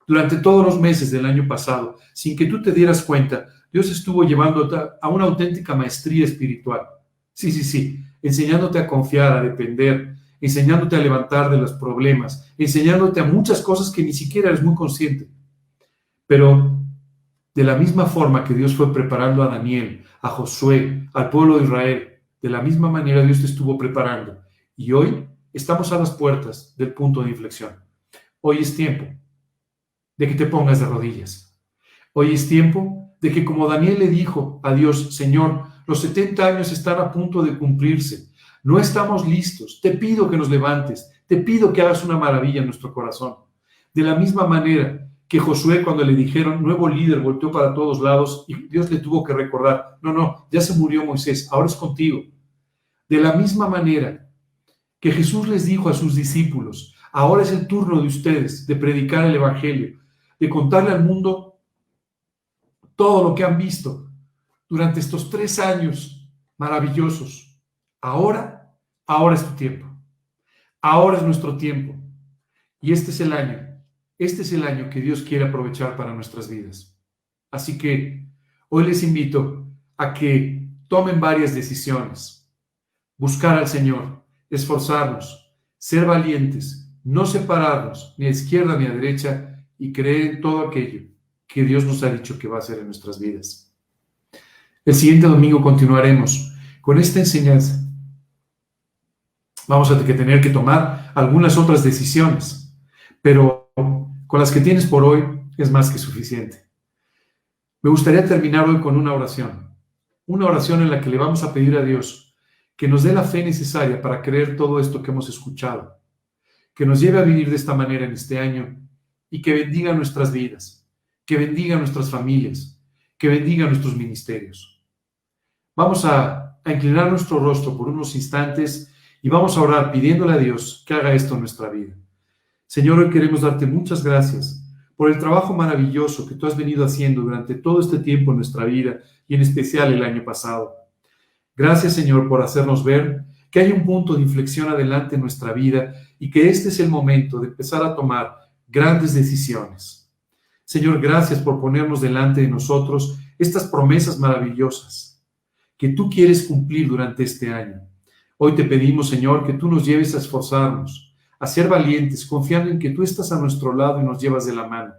Durante todos los meses del año pasado, sin que tú te dieras cuenta, Dios estuvo llevándote a una auténtica maestría espiritual. Sí, enseñándote a confiar, a depender, enseñándote a levantar de los problemas, enseñándote a muchas cosas que ni siquiera eres muy consciente. Pero de la misma forma que Dios fue preparando a Daniel, a Josué, al pueblo de Israel, de la misma manera Dios te estuvo preparando. Y hoy estamos a las puertas del punto de inflexión. Hoy es tiempo de que te pongas de rodillas. Hoy es tiempo de que, como Daniel le dijo a Dios, Señor, los 70 años están a punto de cumplirse. No estamos listos. Te pido que nos levantes. Te pido que hagas una maravilla en nuestro corazón. De la misma manera que Josué, cuando le dijeron nuevo líder, volteó para todos lados y Dios le tuvo que recordar, no, ya se murió Moisés, ahora es contigo. De la misma manera que Jesús les dijo a sus discípulos, ahora es el turno de ustedes de predicar el evangelio, de contarle al mundo todo lo que han visto durante estos 3 años maravillosos. Ahora es tu tiempo. Ahora es nuestro tiempo. Y este es el año que Dios quiere aprovechar para nuestras vidas. Así que hoy les invito a que tomen varias decisiones. Buscar al Señor, esforzarnos, ser valientes, no separarnos ni a izquierda ni a derecha, y creer en todo aquello que Dios nos ha dicho que va a hacer en nuestras vidas. El siguiente domingo continuaremos con esta enseñanza. Vamos a tener que tomar algunas otras decisiones, pero con las que tienes por hoy es más que suficiente. Me gustaría terminar hoy con una oración en la que le vamos a pedir a Dios que nos dé la fe necesaria para creer todo esto que hemos escuchado, que nos lleve a vivir de esta manera en este año y que bendiga nuestras vidas, que bendiga nuestras familias, que bendiga nuestros ministerios. Vamos a inclinar nuestro rostro por unos instantes y vamos a orar pidiéndole a Dios que haga esto en nuestra vida. Señor, hoy queremos darte muchas gracias por el trabajo maravilloso que tú has venido haciendo durante todo este tiempo en nuestra vida y en especial el año pasado. Gracias, Señor, por hacernos ver que hay un punto de inflexión adelante en nuestra vida y que este es el momento de empezar a tomar grandes decisiones. Señor, gracias por ponernos delante de nosotros estas promesas maravillosas que tú quieres cumplir durante este año. Hoy te pedimos, Señor, que tú nos lleves a esforzarnos, a ser valientes, confiando en que tú estás a nuestro lado y nos llevas de la mano.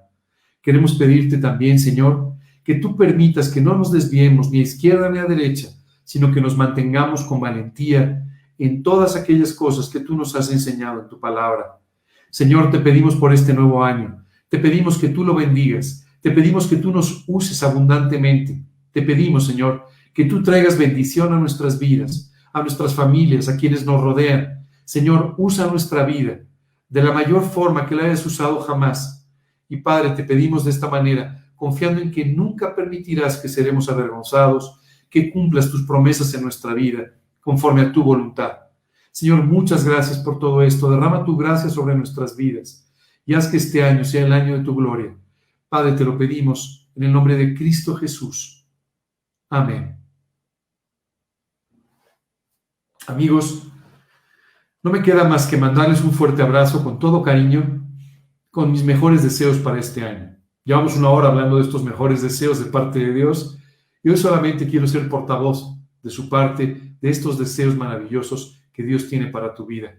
Queremos pedirte también, Señor, que tú permitas que no nos desviemos ni a izquierda ni a derecha, sino que nos mantengamos con valentía en todas aquellas cosas que tú nos has enseñado en tu palabra. Señor, te pedimos por este nuevo año, te pedimos que tú lo bendigas, te pedimos que tú nos uses abundantemente, te pedimos, Señor, que tú traigas bendición a nuestras vidas, a nuestras familias, a quienes nos rodean. Señor, usa nuestra vida de la mayor forma que la hayas usado jamás. Y Padre, te pedimos de esta manera, confiando en que nunca permitirás que seremos avergonzados, que cumplas tus promesas en nuestra vida, conforme a tu voluntad. Señor, muchas gracias por todo esto. Derrama tu gracia sobre nuestras vidas y haz que este año sea el año de tu gloria. Padre, te lo pedimos en el nombre de Cristo Jesús. Amén. Amigos, no me queda más que mandarles un fuerte abrazo con todo cariño, con mis mejores deseos para este año. Llevamos 1 hora hablando de estos mejores deseos de parte de Dios y hoy solamente quiero ser portavoz de su parte, de estos deseos maravillosos que Dios tiene para tu vida.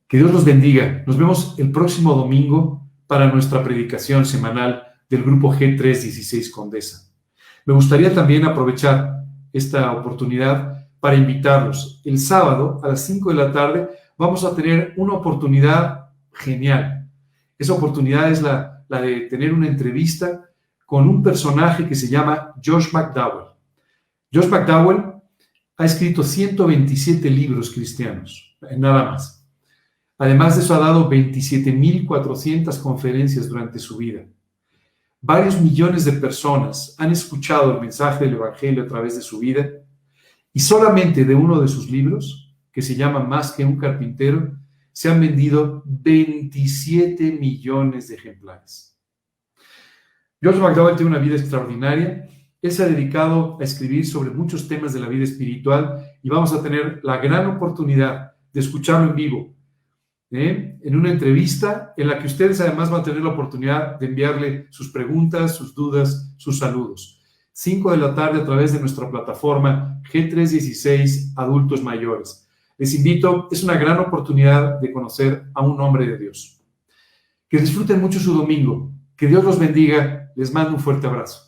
Que Dios los bendiga. Nos vemos el próximo domingo para nuestra predicación semanal del grupo G316 Condesa. Me gustaría también aprovechar esta oportunidad para invitarlos. El sábado a las 5 de la tarde vamos a tener una oportunidad genial. Esa oportunidad es la de tener una entrevista con un personaje que se llama Josh McDowell. Josh McDowell ha escrito 127 libros cristianos, nada más. Además de eso, ha dado 27,400 conferencias durante su vida. Varios millones de personas han escuchado el mensaje del Evangelio a través de su vida y solamente de uno de sus libros, que se llama Más que un carpintero, se han vendido 27 millones de ejemplares. George McDowell tiene una vida extraordinaria. Él se ha dedicado a escribir sobre muchos temas de la vida espiritual y vamos a tener la gran oportunidad de escucharlo en vivo, en una entrevista en la que ustedes además van a tener la oportunidad de enviarle sus preguntas, sus dudas, sus saludos. 5 de la tarde a través de nuestra plataforma G316 Adultos Mayores. Les invito, es una gran oportunidad de conocer a un hombre de Dios. Que disfruten mucho su domingo. Que Dios los bendiga. Les mando un fuerte abrazo.